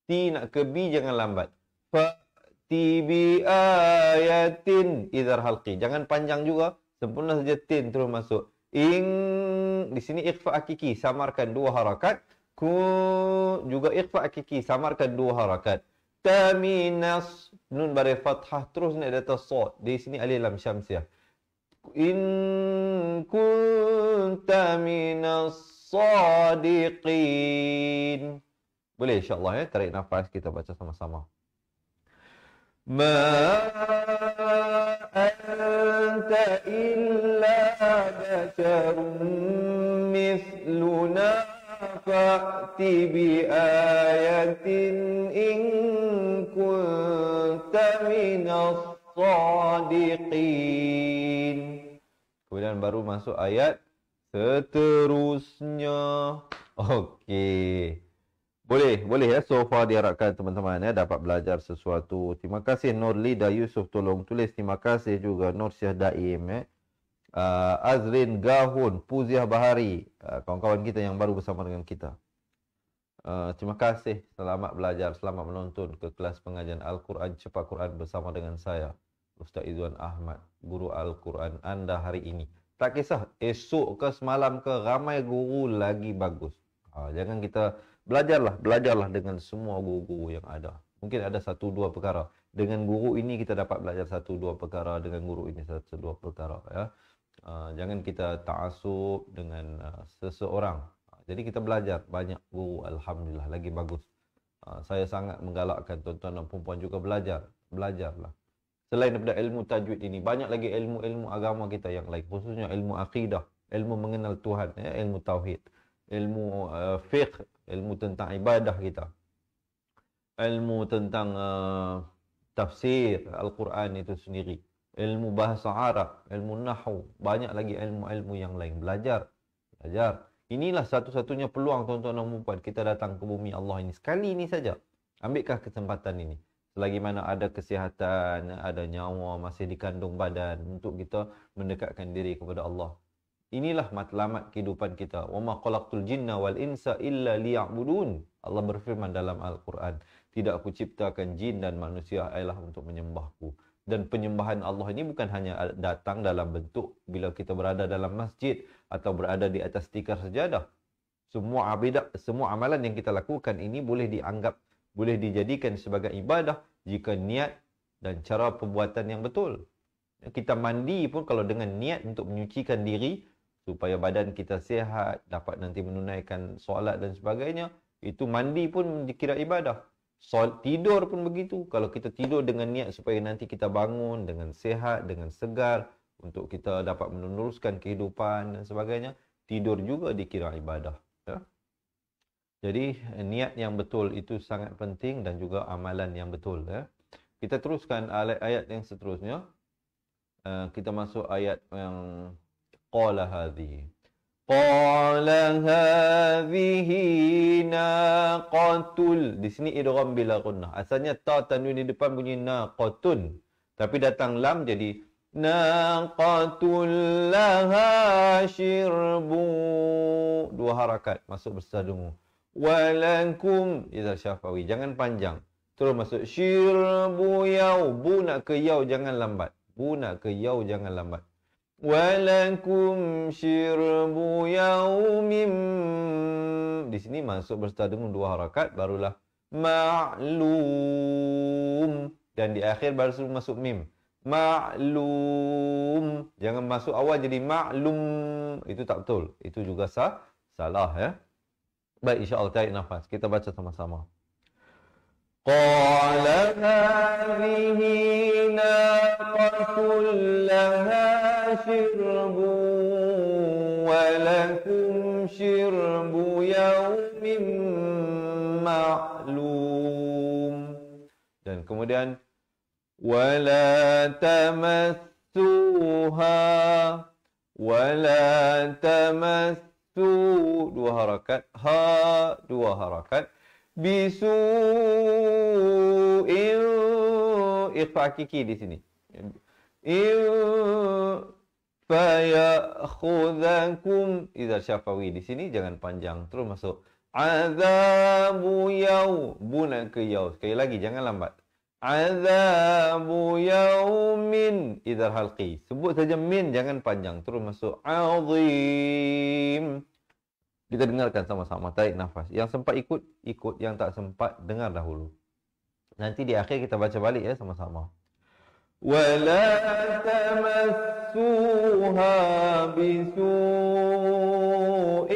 ti nak ke bi jangan lambat. Fa'ti bi ayatin idhar halqi. Jangan panjang juga. Sempurna saja tin terus masuk. Di sini ikhfa hakiki, samarkan 2 harakat. Juga ikhfa hakiki, samarkan 2 harakat. Taminas, nun bari fathah terus naik di atas sad. Di sini alif lam syamsiah. In kunta minas sadiqin. Boleh insya-Allah ya, tarik nafas kita baca sama-sama. Ma anta illa basharun mithluna fa'ti bi ayatin in kunta minas sadiqin. Kemudian baru masuk ayat seterusnya. Okey. Boleh ya. So far diharapkan teman-teman ya dapat belajar sesuatu. Terima kasih Nurlida Yusuf tolong tulis. Terima kasih juga Nur Syah Daim ya. Azrin Gahun, Puziah Bahari, kawan-kawan kita yang baru bersama dengan kita. Terima kasih. Selamat belajar, selamat menonton ke kelas pengajian Al-Quran Cepat Quran bersama dengan saya, Ustaz Izzuan Ahmad, guru Al-Quran anda hari ini. Tak kisah esok ke semalam ke, ramai guru lagi bagus. Jangan kita belajarlah dengan semua guru-guru yang ada. Mungkin ada 1-2 perkara. Dengan guru ini kita dapat belajar 1-2 perkara, dengan guru ini 1-2 perkara ya. Jangan kita ta'assub dengan seseorang. Jadi kita belajar banyak guru, alhamdulillah lagi bagus. Saya sangat menggalakkan tuan-tuan dan puan-puan juga belajarlah. Selain daripada ilmu tajwid ini, banyak lagi ilmu-ilmu agama kita yang lain, khususnya ilmu akidah, ilmu mengenal Tuhan ya, ilmu tauhid, ilmu fiqh, ilmu tentang ibadah kita, ilmu tentang tafsir Al-Quran itu sendiri, ilmu bahasa Arab, ilmu nahwu, banyak lagi ilmu-ilmu yang lain. Belajar. Inilah satu-satunya peluang tuan-tuan dan puan kita datang ke bumi Allah ini. Sekali ini saja. Ambilkah kesempatan ini. Selagi mana ada kesihatan, ada nyawa masih dikandung badan untuk kita mendekatkan diri kepada Allah. Inilah matlamat kehidupan kita. Wa ma khalaqtul jinna wal insa illa liya'budun. Allah berfirman dalam Al-Quran, tidak aku ciptakan jin dan manusia ialah untuk menyembahku. Dan penyembahan Allah ini bukan hanya datang dalam bentuk bila kita berada dalam masjid atau berada di atas tikar sejadah. Semua amalan yang kita lakukan ini boleh dijadikan sebagai ibadah jika niat dan cara perbuatan yang betul. Kita mandi pun kalau dengan niat untuk menyucikan diri supaya badan kita sihat, dapat nanti menunaikan solat dan sebagainya, itu mandi pun dikira ibadah. Tidur pun begitu. Kalau kita tidur dengan niat supaya nanti kita bangun dengan sihat, dengan segar, untuk kita dapat meneruskan kehidupan dan sebagainya, tidur juga dikira ibadah. Ya? Jadi niat yang betul itu sangat penting dan juga amalan yang betul. Ya? Kita teruskan ayat yang seterusnya. Kita masuk ayat yang qala hadhihi. Qala hadhihi naqatul. Di sini idgham bila gunnah. Asalnya ta tanwin di depan bunyi naqatun. Tapi datang lam jadi naqatul laha syirbu. 2 harakat masuk bersadungu. Walakum idza syafawi. Jangan panjang. Terus masuk syirbu yau. Bu nak ke yau jangan lambat. Bu nak ke yau jangan lambat. Walakum syirbu yaumin. Di sini masuk berserta dengan 2 harakat, barulah ma'lum. Dan di akhir baru masuk mim. Ma'lum. Jangan masuk awal jadi ma'lum. Itu tak betul. Itu juga salah ya. Baik, insya-Allah tarik nafas. Kita baca sama-sama. Qala hadhihi naqatul laha syirbu wa lakum syirbu yaumin ma'lum. Dan kemudian wala tamassuha wala tamassu 2 harakat, ha 2 harakat, bisu'in, ikhfa hakiki di sini. Fayakhudhukum ya'khudhakum. Idzal syafawi. Di sini jangan panjang. Terus masuk. Azabu yaw. Bu nak ke yaw. Sekali lagi, jangan lambat. Azabu yaumin. Idzal halqi. Sebut saja min, jangan panjang. Terus masuk. Azim. Kita dengarkan sama-sama. Tarik nafas. Yang sempat ikut, ikut. Yang tak sempat, dengar dahulu. Nanti di akhir kita baca balik ya sama-sama. وَلَا تَمَسُّوهَا بِسُوءٍ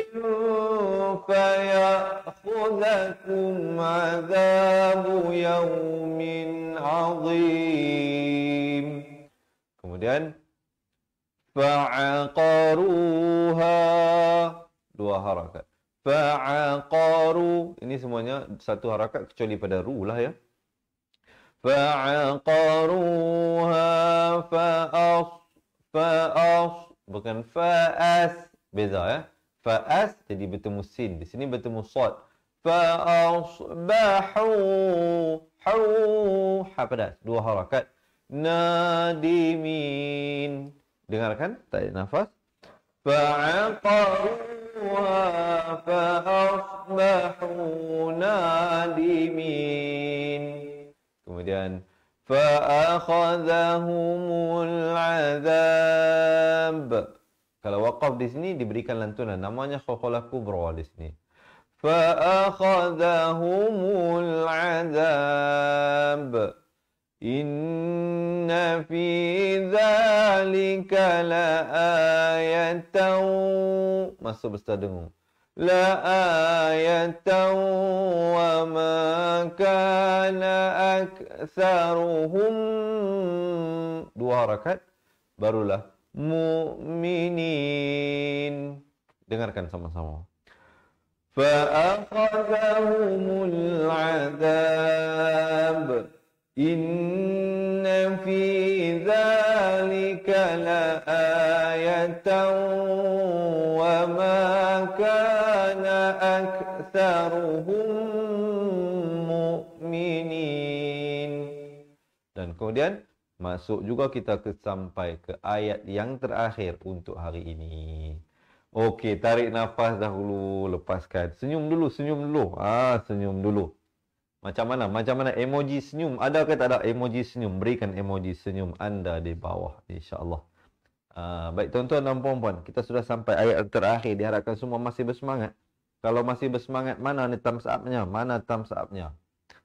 فَيَأْخُذَكُمْ عَذَابُ يَوْمٍ عَظِيمٍ. Kemudian فَعَقَرُوهَا. Dua harakat. فَعَقَرُوا. Ini semuanya satu harakat kecuali pada ru lah ya. فَعَقَرُوهَا bukan fa'as. Beza ya. Fa'as jadi bertemu sin. Di sini bertemu sad. فَأَصْبَحُوا. Ha pedas. Dua harakat. Nadimin. Dengarkan. Tarik nafas. فَعَقَرُوهَا فَأَصْبَحُوا نَادِمِينَ. Kemudian fa'akhadhahumul azab. Kalau waqaf di sini diberikan lantunan, namanya khawqalah kubra di sini. Fa'akhadhahumul azab. Inna fi dzalika laayatan. Masuk berserta dengung. لَآيَةً وَمَا كَانَ أَكْثَرُهُمْ. Dua harakat. Barulah mu'minin. Dengarkan sama-sama. فَأَخَذَهُمُ الْعَذَابُ. إِنَّ فِي ذَلِكَ لَآيَةً وَمَا كَانَ أَكْثَرُهُمْ مُؤْمِنِينَ. Dan kemudian masuk juga kita sampai ke ayat yang terakhir untuk hari ini. Okey, tarik nafas dahulu, lepaskan. Senyum dulu, senyum dulu. Senyum dulu. Macam mana? Macam mana emoji senyum? Ada ke tak ada emoji senyum? Berikan emoji senyum anda di bawah, insya-Allah. Baik tuan-tuan dan puan-puan, kita sudah sampai ayat terakhir. Diharapkan semua masih bersemangat. Kalau masih bersemangat, mana ni thumbs up-nya? Mana thumbs up-nya?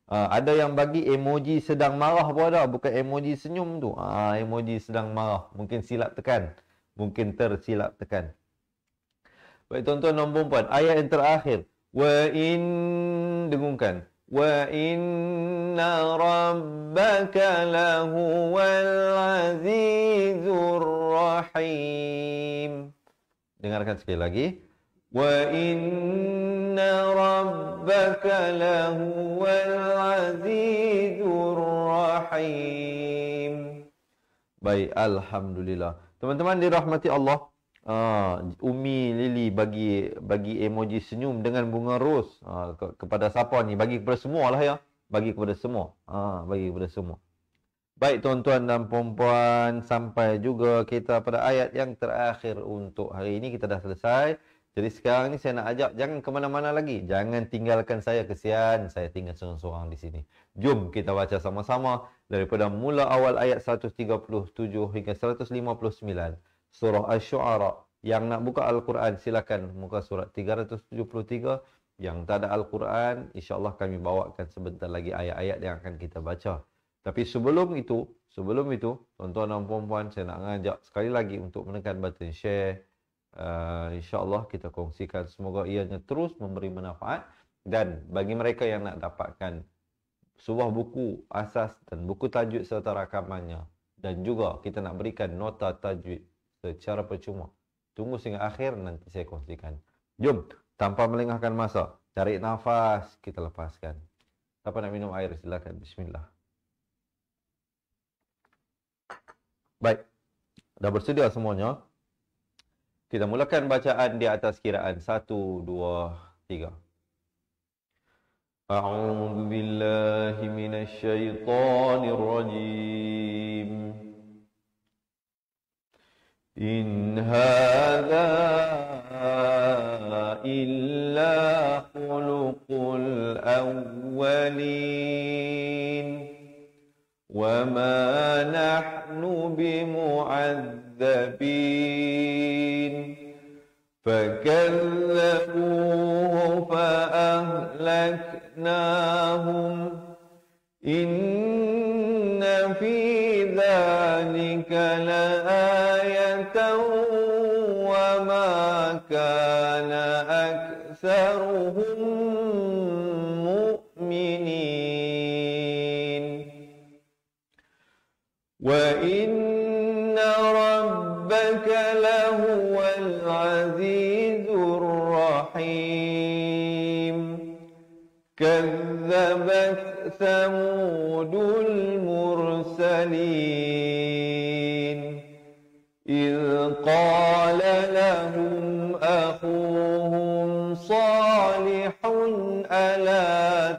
Ada yang bagi emoji sedang marah pun ada, bukan emoji senyum tu. Emoji sedang marah. Mungkin silap tekan. Mungkin tersilap tekan. Baik tuan-tuan dan puan-puan, ayat yang terakhir. Wa in, dengungkan. Wa inna rabbaka lahuwal azizur rahim. Dengarkan sekali lagi. Wa inna rabbaka lahuwal azizur rahim. Baik, alhamdulillah. Teman-teman dirahmati Allah. Umi Lili bagi emoji senyum dengan bunga ros. Kepada siapa ni? Bagi kepada semua lah ya. Bagi kepada semua. Bagi kepada semua. Baik tuan-tuan dan puan-puan, sampai juga kita pada ayat yang terakhir untuk hari ini. Kita dah selesai. Jadi sekarang ni saya nak ajak, jangan ke mana-mana lagi. Jangan tinggalkan saya, kesian saya tinggal seorang-seorang di sini. Jom kita baca sama-sama daripada mula awal ayat 137 hingga 159. Surah Asy-Syu'ara. Yang nak buka Al-Quran, silakan muka surat 373. Yang tak ada Al-Quran, insya-Allah kami bawakan sebentar lagi ayat-ayat yang akan kita baca. Tapi sebelum itu, tuan-tuan dan puan-puan, saya nak mengajak sekali lagi untuk menekan button share. Insya-Allah kita kongsikan, semoga ianya terus memberi manfaat. Dan bagi mereka yang nak dapatkan sebuah buku asas dan buku tajwid serta rakamannya, dan juga kita nak berikan nota tajwid secara percuma, tunggu sehingga akhir, nanti saya kongsikan. Jom, tanpa melengahkan masa, tarik nafas, kita lepaskan. Siapa nak minum air, silakan. Bismillah. Baik, dah bersedia semuanya? Kita mulakan bacaan di atas kiraan 1, 2, 3. A'udzu billahi minasy syaithanir rajim. إن هذا إلا خلق الأولين وما نحن بمعذبين فكذبوه فأهلكناهم إن في ذلك لآية وما كان أكثرهم مؤمنين وإن ربك لهو العزيز الرحيم كذبت ثمود المرسلين إذ قال لهم أخوهم صالح ألا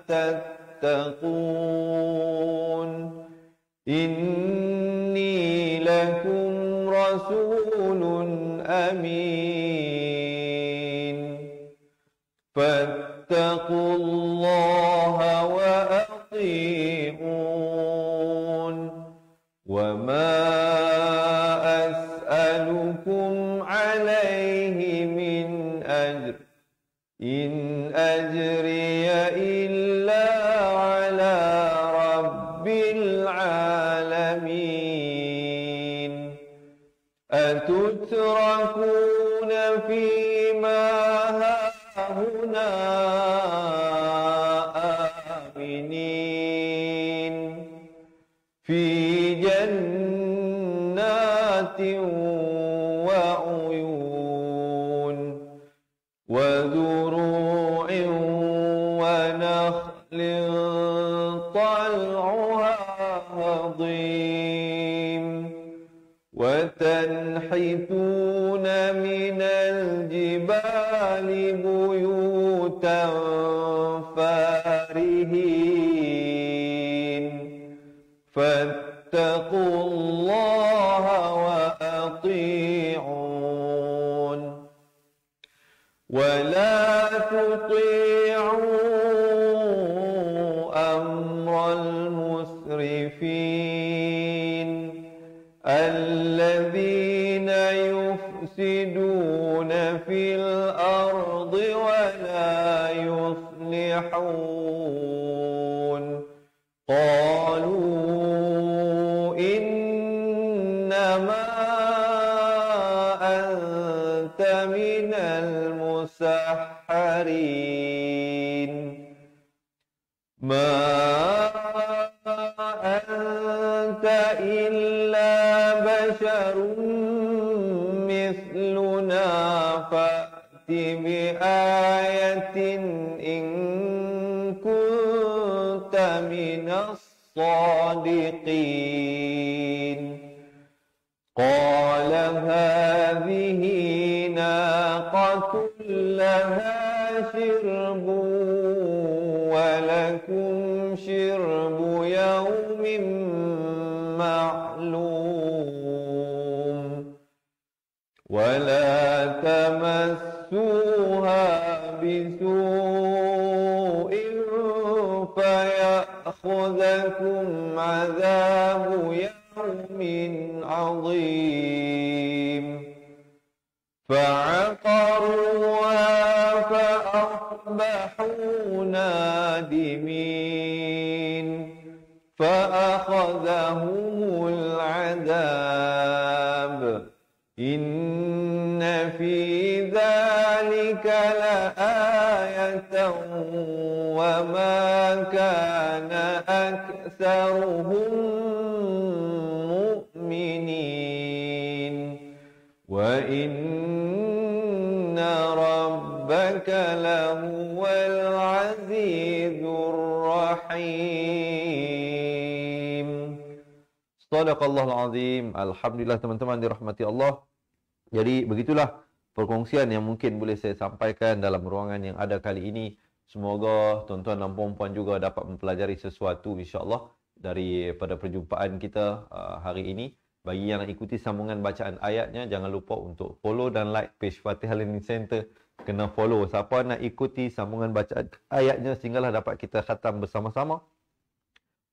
تتقون إني لكم رسول أمين فاتقوا الله وأطيعون وما أسألكم عليه من أجر إن أجري إلا على رب العالمين أتتركون فيما هاهنا آمنين في جنات وعيون وزروع ونخل طلعها هضيم وتنحتون من الجبال بيوتا فارهين فاتقوا الله وأطيعون ولا تطيعوا أمر المسرفين الذين يفسدون في الأرض ولا يصلحون قالوا إنما أنت من المسحرين ما أنت إلا بشر مثلنا فأت بآية إن كنت من الصادقين قال هذه ناقة لها شرب ولكم شرب يوم معلوم ولا تمسوها بسوء فيأخذكم عذاب يوم عظيم فعقروها فأصبحوا نادمين فأخذهم العذاب إن في ذلك لآية وما كان أكثرهم مؤمنين وإن ربك لهو العزيز الرحيم. Sadaqallahul azim. Alhamdulillah teman-teman dirahmati Allah. Jadi begitulah perkongsian yang mungkin boleh saya sampaikan dalam ruangan yang ada kali ini. Semoga tuan-tuan dan puan-puan juga dapat mempelajari sesuatu insya-Allah daripada perjumpaan kita hari ini. Bagi yang nak ikuti sambungan bacaan ayatnya, jangan lupa untuk follow dan like page Fatihah Learning Center. Kena follow. Siapa nak ikuti sambungan bacaan ayatnya sehinggalah dapat kita khatam bersama-sama.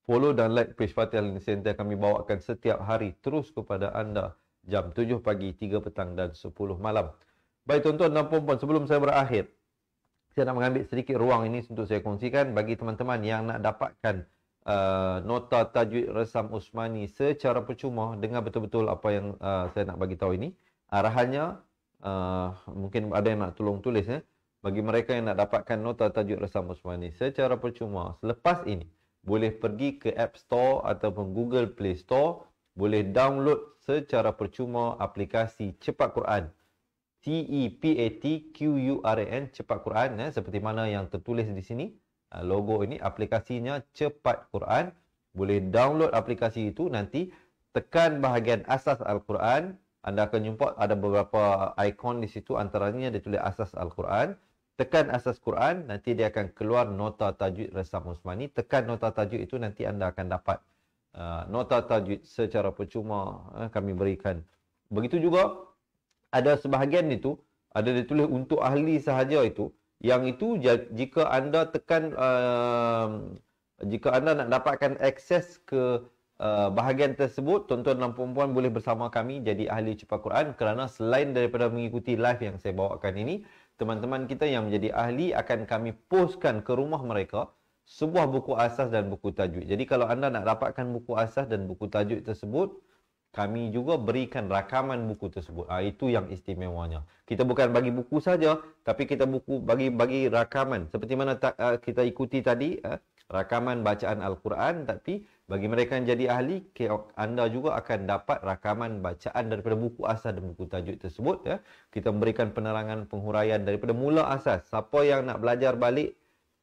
Follow dan like page Fatihah Learning Center. Kami bawakan setiap hari terus kepada anda jam 7 pagi, 3 petang dan 10 malam. Baik tuan-tuan dan puan-puan, sebelum saya berakhir, saya nak mengambil sedikit ruang ini untuk saya kongsikan bagi teman-teman yang nak dapatkan nota tajwid resam Usmani secara percuma. Dengar betul-betul apa yang saya nak bagi tahu ini. Arahannya, mungkin ada yang nak tolong tulis bagi mereka yang nak dapatkan nota tajwid resam Usmani secara percuma. Selepas ini, boleh pergi ke App Store ataupun Google Play Store, boleh download secara percuma aplikasi Cepat Quran. CEPATQURAN, Cepat Quran, seperti mana yang tertulis di sini. Logo ini, aplikasinya Cepat Quran. Boleh download aplikasi itu, nanti tekan bahagian asas Al-Quran. Anda akan jumpa ada beberapa ikon di situ, antaranya dia tulis asas Al-Quran. Tekan asas Quran, nanti dia akan keluar nota tajwid resam Usmani. Tekan nota tajwid itu, nanti anda akan dapat nota tajwid secara percuma kami berikan. Begitu juga ada sebahagian itu, ada ditulis untuk ahli sahaja itu. Yang itu jika anda tekan, jika anda nak dapatkan akses ke bahagian tersebut, tuan-tuan dan puan-puan boleh bersama kami jadi ahli Cepat Quran. Kerana selain daripada mengikuti live yang saya bawakan ini, teman-teman kita yang menjadi ahli akan kami postkan ke rumah mereka sebuah buku asas dan buku tajwid. Jadi kalau anda nak dapatkan buku asas dan buku tajwid tersebut, kami juga berikan rakaman buku tersebut. Itu yang istimewanya. Kita bukan bagi buku saja, tapi kita bagi rakaman. Seperti mana kita ikuti tadi, rakaman bacaan Al-Quran, tapi bagi mereka yang jadi ahli, anda juga akan dapat rakaman bacaan daripada buku asas dan buku tajwid tersebut. Kita memberikan penerangan penghuraian daripada mula asas. Siapa yang nak belajar balik,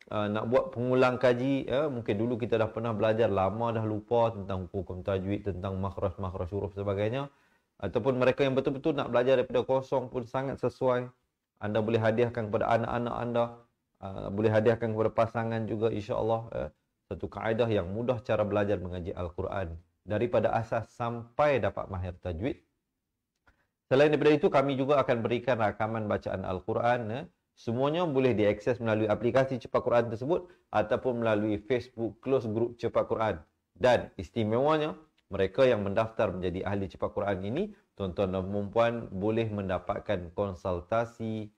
nak buat pengulang kaji, mungkin dulu kita dah pernah belajar, lama dah lupa tentang hukum tajwid, tentang makhraj huruf sebagainya. Ataupun mereka yang betul-betul nak belajar daripada kosong pun sangat sesuai. Anda boleh hadiahkan kepada anak-anak anda, boleh hadiahkan kepada pasangan juga, insya-Allah. Satu kaedah yang mudah cara belajar mengaji Al-Quran daripada asas sampai dapat mahir tajwid. Selain daripada itu, kami juga akan berikan rakaman bacaan Al-Quran. Semuanya boleh diakses melalui aplikasi Cepat Quran tersebut ataupun melalui Facebook Close Group Cepat Quran. Dan istimewanya, mereka yang mendaftar menjadi ahli Cepat Quran ini, tuan-tuan dan puan-puan boleh mendapatkan konsultasi.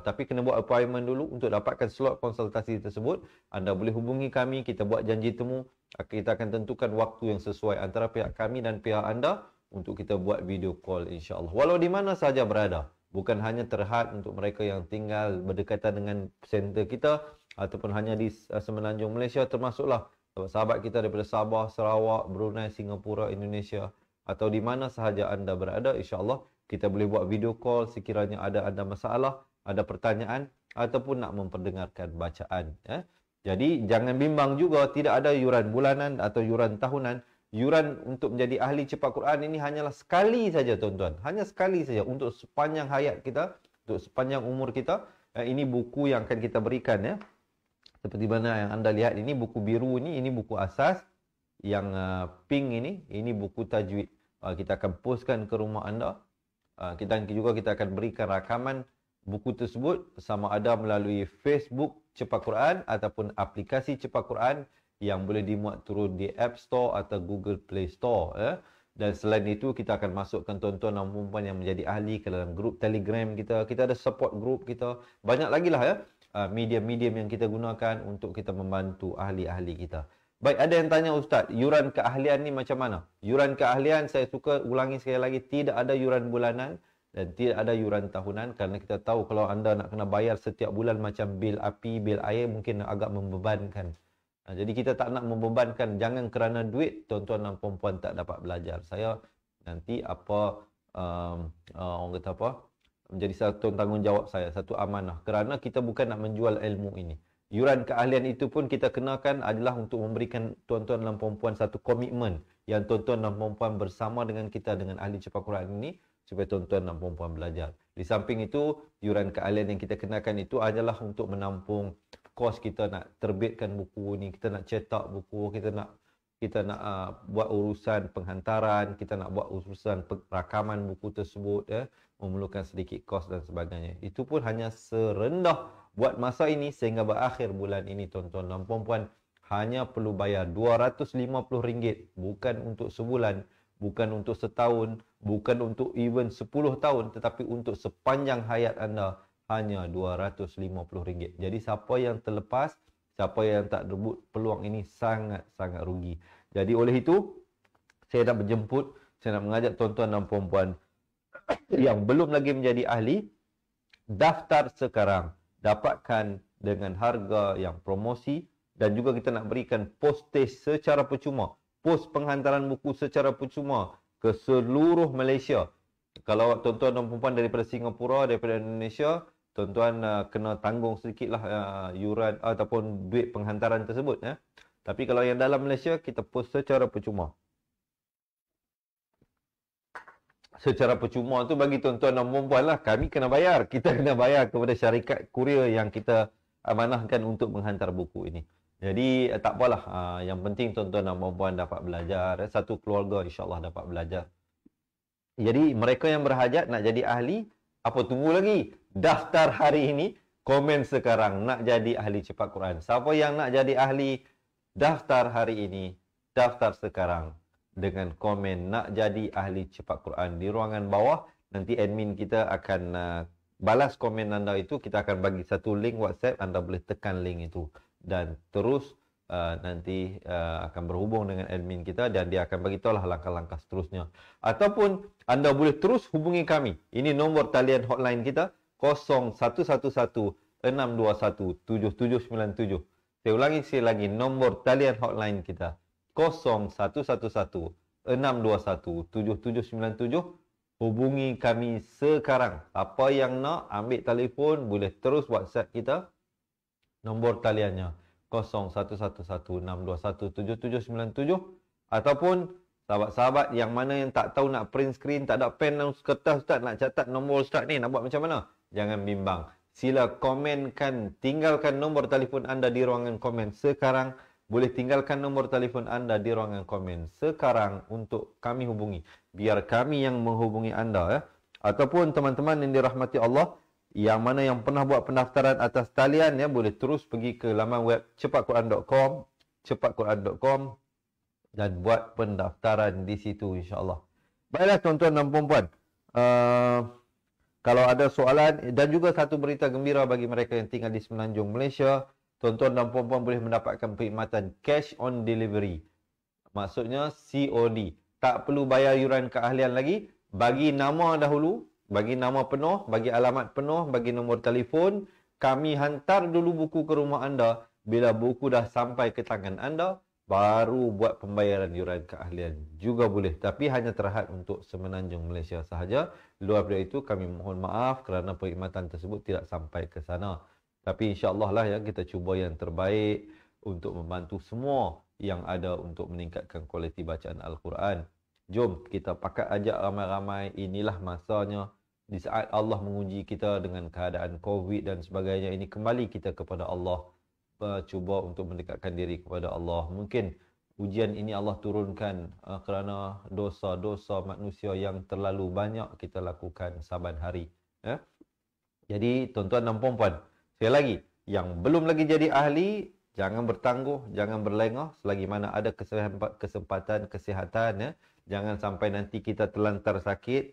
Tapi kena buat appointment dulu untuk dapatkan slot konsultasi tersebut. Anda boleh hubungi kami, kita buat janji temu. Kita akan tentukan waktu yang sesuai antara pihak kami dan pihak anda untuk kita buat video call, insya-Allah. Walau di mana saja berada. Bukan hanya terhad untuk mereka yang tinggal berdekatan dengan center kita ataupun hanya di Semenanjung Malaysia, termasuklah sahabat kita daripada Sabah, Sarawak, Brunei, Singapura, Indonesia, atau di mana sahaja anda berada, insya-Allah kita boleh buat video call sekiranya ada masalah, ada pertanyaan ataupun nak memperdengarkan bacaan. Jadi jangan bimbang juga, tidak ada yuran bulanan atau yuran tahunan. Yuran untuk menjadi ahli Cepat Quran ini hanyalah sekali saja, tuan-tuan. Hanya sekali saja untuk sepanjang hayat kita, untuk sepanjang umur kita. Ini buku yang akan kita berikan. Seperti mana yang anda lihat ini, buku biru ini buku asas. Yang pink ini buku tajwid. Kita akan postkan ke rumah anda. Kita akan berikan rakaman buku tersebut sama ada melalui Facebook Cepat Quran ataupun aplikasi Cepat Quran yang boleh dimuat turun di App Store atau Google Play Store. Dan selain itu, kita akan masukkan tuan-tuan dan puan-puan yang menjadi ahli ke dalam grup Telegram kita. Kita ada support group kita. Banyak lagi lah medium-medium yang kita gunakan untuk kita membantu ahli-ahli kita. Baik, ada yang tanya, Ustaz, yuran keahlian ni macam mana? Yuran keahlian, saya suka ulangi sekali lagi, tidak ada yuran bulanan dan tidak ada yuran tahunan. Kerana kita tahu kalau anda nak kena bayar setiap bulan macam bil api, bil air, mungkin agak membebankan. Jadi kita tak nak membebankan. Jangan kerana duit tuan-tuan dan puan-puan tak dapat belajar. Saya nanti orang kata apa, menjadi satu tanggungjawab saya, satu amanah. Kerana kita bukan nak menjual ilmu ini. Yuran keahlian itu pun kita kenakan adalah untuk memberikan tuan-tuan dan puan-puan satu komitmen yang tuan-tuan dan puan-puan bersama dengan kita, dengan ahli Cepat Quran ini, supaya tuan-tuan dan puan-puan belajar. Di samping itu, yuran keahlian yang kita kenakan itu adalah untuk menampung kos kita nak terbitkan buku ni, kita nak cetak buku, kita nak kita nak buat urusan penghantaran, kita nak buat urusan rakaman buku tersebut, memerlukan sedikit kos dan sebagainya. Itu pun hanya serendah buat masa ini sehingga berakhir bulan ini, tuan-tuan dan puan-puan, hanya perlu bayar RM250, bukan untuk sebulan, bukan untuk setahun, bukan untuk even 10 tahun, tetapi untuk sepanjang hayat anda, hanya RM250. Jadi siapa yang terlepas, siapa yang tak rebut peluang ini sangat-sangat rugi. Jadi oleh itu, saya nak menjemput, saya nak mengajak tuan-tuan dan puan-puan yang belum lagi menjadi ahli, daftar sekarang. Dapatkan dengan harga yang promosi, dan juga kita nak berikan postage secara percuma. Pos penghantaran buku secara percuma ke seluruh Malaysia. Kalau tuan-tuan dan puan-puan daripada Singapura, daripada Indonesia, tuan-tuan kena tanggung sedikitlah yuran ataupun duit penghantaran tersebut. Tapi kalau yang dalam Malaysia, kita post secara percuma. Secara percuma tu bagi tuan-tuan dan puan-puan lah. Kami kena bayar. Kita kena bayar kepada syarikat kurier yang kita amanahkan untuk menghantar buku ini. Jadi tak apalah. Yang penting tuan-tuan dan puan-puan dapat belajar. Satu keluarga insyaAllah dapat belajar. Jadi mereka yang berhajat nak jadi ahli, apa tunggu lagi? Daftar hari ini, komen sekarang nak jadi ahli cepat Quran. Siapa yang nak jadi ahli, daftar hari ini, daftar sekarang dengan komen nak jadi ahli cepat Quran. Di ruangan bawah, nanti admin kita akan balas komen anda itu. Kita akan bagi satu link WhatsApp, anda boleh tekan link itu. Dan terus nanti akan berhubung dengan admin kita dan dia akan bagi tahulah langkah-langkah seterusnya. Ataupun anda boleh terus hubungi kami. Ini nombor talian hotline kita 0111-621-7797. Saya ulangi sekali lagi, nombor talian hotline kita 0111-621-7797. Hubungi kami sekarang. Apa yang nak ambil telefon, boleh terus WhatsApp kita. Nombor taliannya 0111-621-7797. Ataupun sahabat-sahabat yang mana yang tak tahu nak print screen, tak ada pen dan kertas Ustaz, nak catat nombor Ustaz ni, nak buat macam mana? Jangan bimbang. Sila komenkan, tinggalkan nombor telefon anda di ruangan komen sekarang. Boleh tinggalkan nombor telefon anda di ruangan komen sekarang untuk kami hubungi. Biar kami yang menghubungi anda. Ataupun teman-teman yang dirahmati Allah, yang mana yang pernah buat pendaftaran atas talian, boleh terus pergi ke laman web cepatquran.com, cepatquran.com, dan buat pendaftaran di situ insya-Allah. Baiklah tuan-tuan dan puan-puan. Kalau ada soalan, dan juga satu berita gembira bagi mereka yang tinggal di Semenanjung Malaysia, tuan-tuan dan puan-puan boleh mendapatkan perkhidmatan cash on delivery. Maksudnya COD. Tak perlu bayar yuran keahlian lagi. Bagi nama dahulu, bagi nama penuh, bagi alamat penuh, bagi nombor telefon. Kami hantar dulu buku ke rumah anda. Bila buku dah sampai ke tangan anda, baru buat pembayaran yuran keahlian. Juga boleh. Tapi hanya terhad untuk Semenanjung Malaysia sahaja. Luar daripada itu, kami mohon maaf kerana perkhidmatan tersebut tidak sampai ke sana. Tapi insya-Allah lah kita cuba yang terbaik untuk membantu semua yang ada untuk meningkatkan kualiti bacaan Al-Quran. Jom kita pakat ajak ramai-ramai, inilah masanya di saat Allah menguji kita dengan keadaan COVID dan sebagainya ini, kembali kita kepada Allah, cuba untuk mendekatkan diri kepada Allah. Mungkin ujian ini Allah turunkan kerana dosa-dosa manusia yang terlalu banyak kita lakukan saban hari. Jadi tuan-tuan dan puan-puan, sekali lagi, yang belum lagi jadi ahli, jangan bertangguh, jangan berlengah selagi mana ada kesempatan kesihatan. Jangan sampai nanti kita terlantar sakit,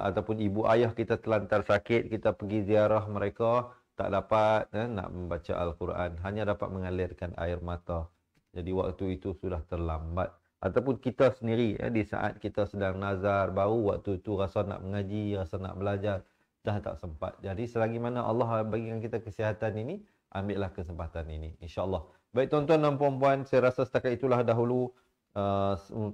ataupun ibu ayah kita terlantar sakit, kita pergi ziarah mereka, tak dapat nak membaca Al-Quran, hanya dapat mengalirkan air mata. Jadi waktu itu sudah terlambat. Ataupun kita sendiri, di saat kita sedang nazar, baru waktu itu rasa nak mengaji, rasa nak belajar, dah tak sempat. Jadi selagi mana Allah bagikan kita kesihatan ini, ambillah kesempatan ini, insya-Allah. Baik tuan-tuan dan puan-puan, saya rasa setakat itulah dahulu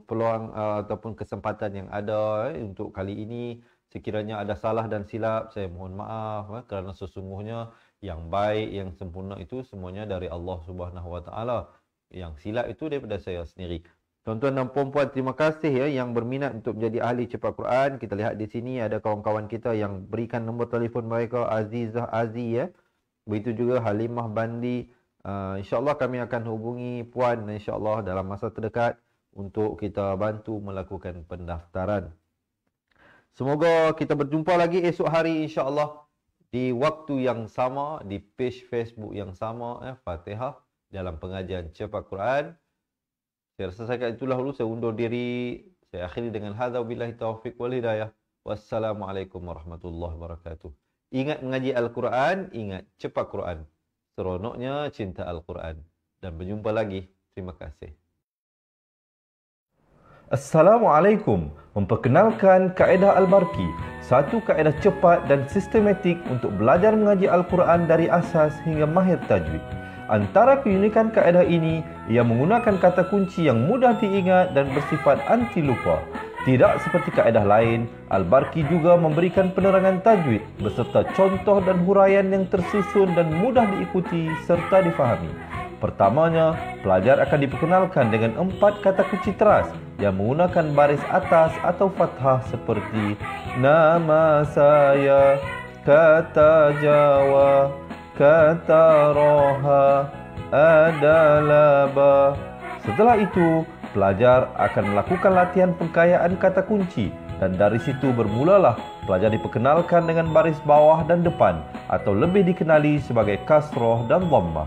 peluang ataupun kesempatan yang ada untuk kali ini. Sekiranya ada salah dan silap, saya mohon maaf, kerana sesungguhnya yang baik, yang sempurna itu semuanya dari Allah Subhanahu Wa Taala. Yang silap itu daripada saya sendiri. Tuan-tuan dan puan-puan, terima kasih yang berminat untuk menjadi ahli cepat Quran. Kita lihat di sini ada kawan-kawan kita yang berikan nombor telefon mereka, Azizah Aziz Begitu juga Halimah Bandi, InsyaAllah kami akan hubungi Puan insyaAllah dalam masa terdekat untuk kita bantu melakukan pendaftaran. Semoga kita berjumpa lagi esok hari insyaAllah di waktu yang sama, di page Facebook yang sama, Fatihah, dalam pengajian Cepat Quran. Saya rasa saya itulah dulu, saya undur diri. Saya akhiri dengan hadza billahi taufiq wal hidayah. Wassalamualaikum warahmatullahi wabarakatuh. Ingat mengaji Al-Quran, ingat Cepat Quran. Seronoknya cinta Al-Quran. Dan berjumpa lagi. Terima kasih. Assalamualaikum. Memperkenalkan kaedah Al-Barki, satu kaedah cepat dan sistematik untuk belajar mengaji Al-Quran dari asas hingga mahir tajwid. Antara keunikan kaedah ini, ia menggunakan kata kunci yang mudah diingat dan bersifat anti lupa. Tidak seperti kaedah lain, Al-Barki juga memberikan penerangan tajwid beserta contoh dan huraian yang tersusun dan mudah diikuti serta difahami. Pertamanya, pelajar akan diperkenalkan dengan 4 kata kunci teras yang menggunakan baris atas atau fathah seperti nama saya, kata Jawa, kata Roha, adalah ba. Setelah itu, pelajar akan melakukan latihan pengkayaan kata kunci dan dari situ bermulalah pelajar diperkenalkan dengan baris bawah dan depan atau lebih dikenali sebagai kasroh dan dhammah.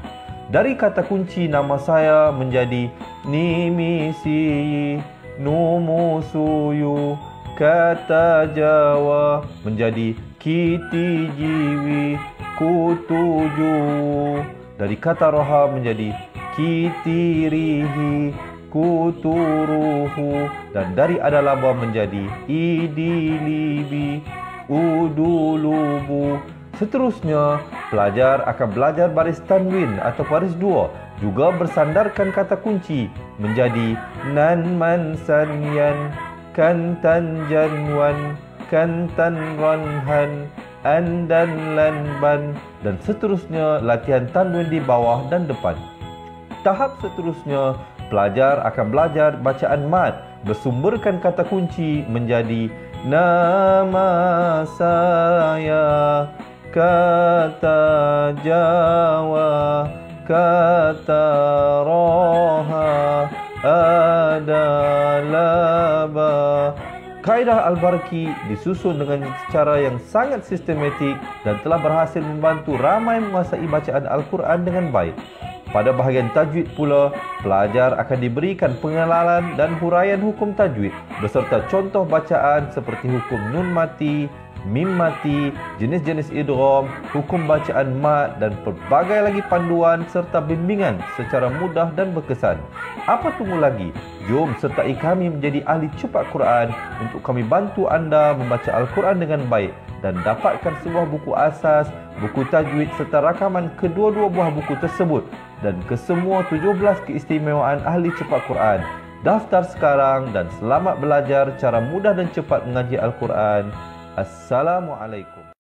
Dari kata kunci nama saya menjadi nimisi, numusuyu, kata Jawa menjadi kiti jiwi, kutuju. Dari kata roha menjadi kitirihi, kuturuhu. Dan dari adalaba menjadi idilibi, udulubu. Seterusnya, pelajar akan belajar baris tanwin atau baris dua, juga bersandarkan kata kunci menjadi nan man san yan, kan tan janwan, kan tan ranhan, an dan lan ban, dan seterusnya latihan tanwin di bawah dan depan. Tahap seterusnya, pelajar akan belajar bacaan mad bersumberkan kata kunci menjadi nama saya, kata Jawa, kata Roha, adalah ba. Kaedah Al-Barki disusun dengan cara yang sangat sistematik dan telah berhasil membantu ramai menguasai bacaan Al-Quran dengan baik. Pada bahagian tajwid pula, pelajar akan diberikan pengenalan dan huraian hukum tajwid beserta contoh bacaan seperti hukum nun mati, mim mati, jenis-jenis idgham, hukum bacaan mad dan pelbagai lagi panduan serta bimbingan secara mudah dan berkesan. Apa tunggu lagi? Jom sertai kami menjadi ahli cepat Quran untuk kami bantu anda membaca Al-Quran dengan baik dan dapatkan sebuah buku asas, buku tajwid serta rakaman kedua-dua buah buku tersebut dan kesemua 17 keistimewaan ahli cepat Quran. Daftar sekarang dan selamat belajar cara mudah dan cepat mengaji Al-Quran. Assalamualaikum.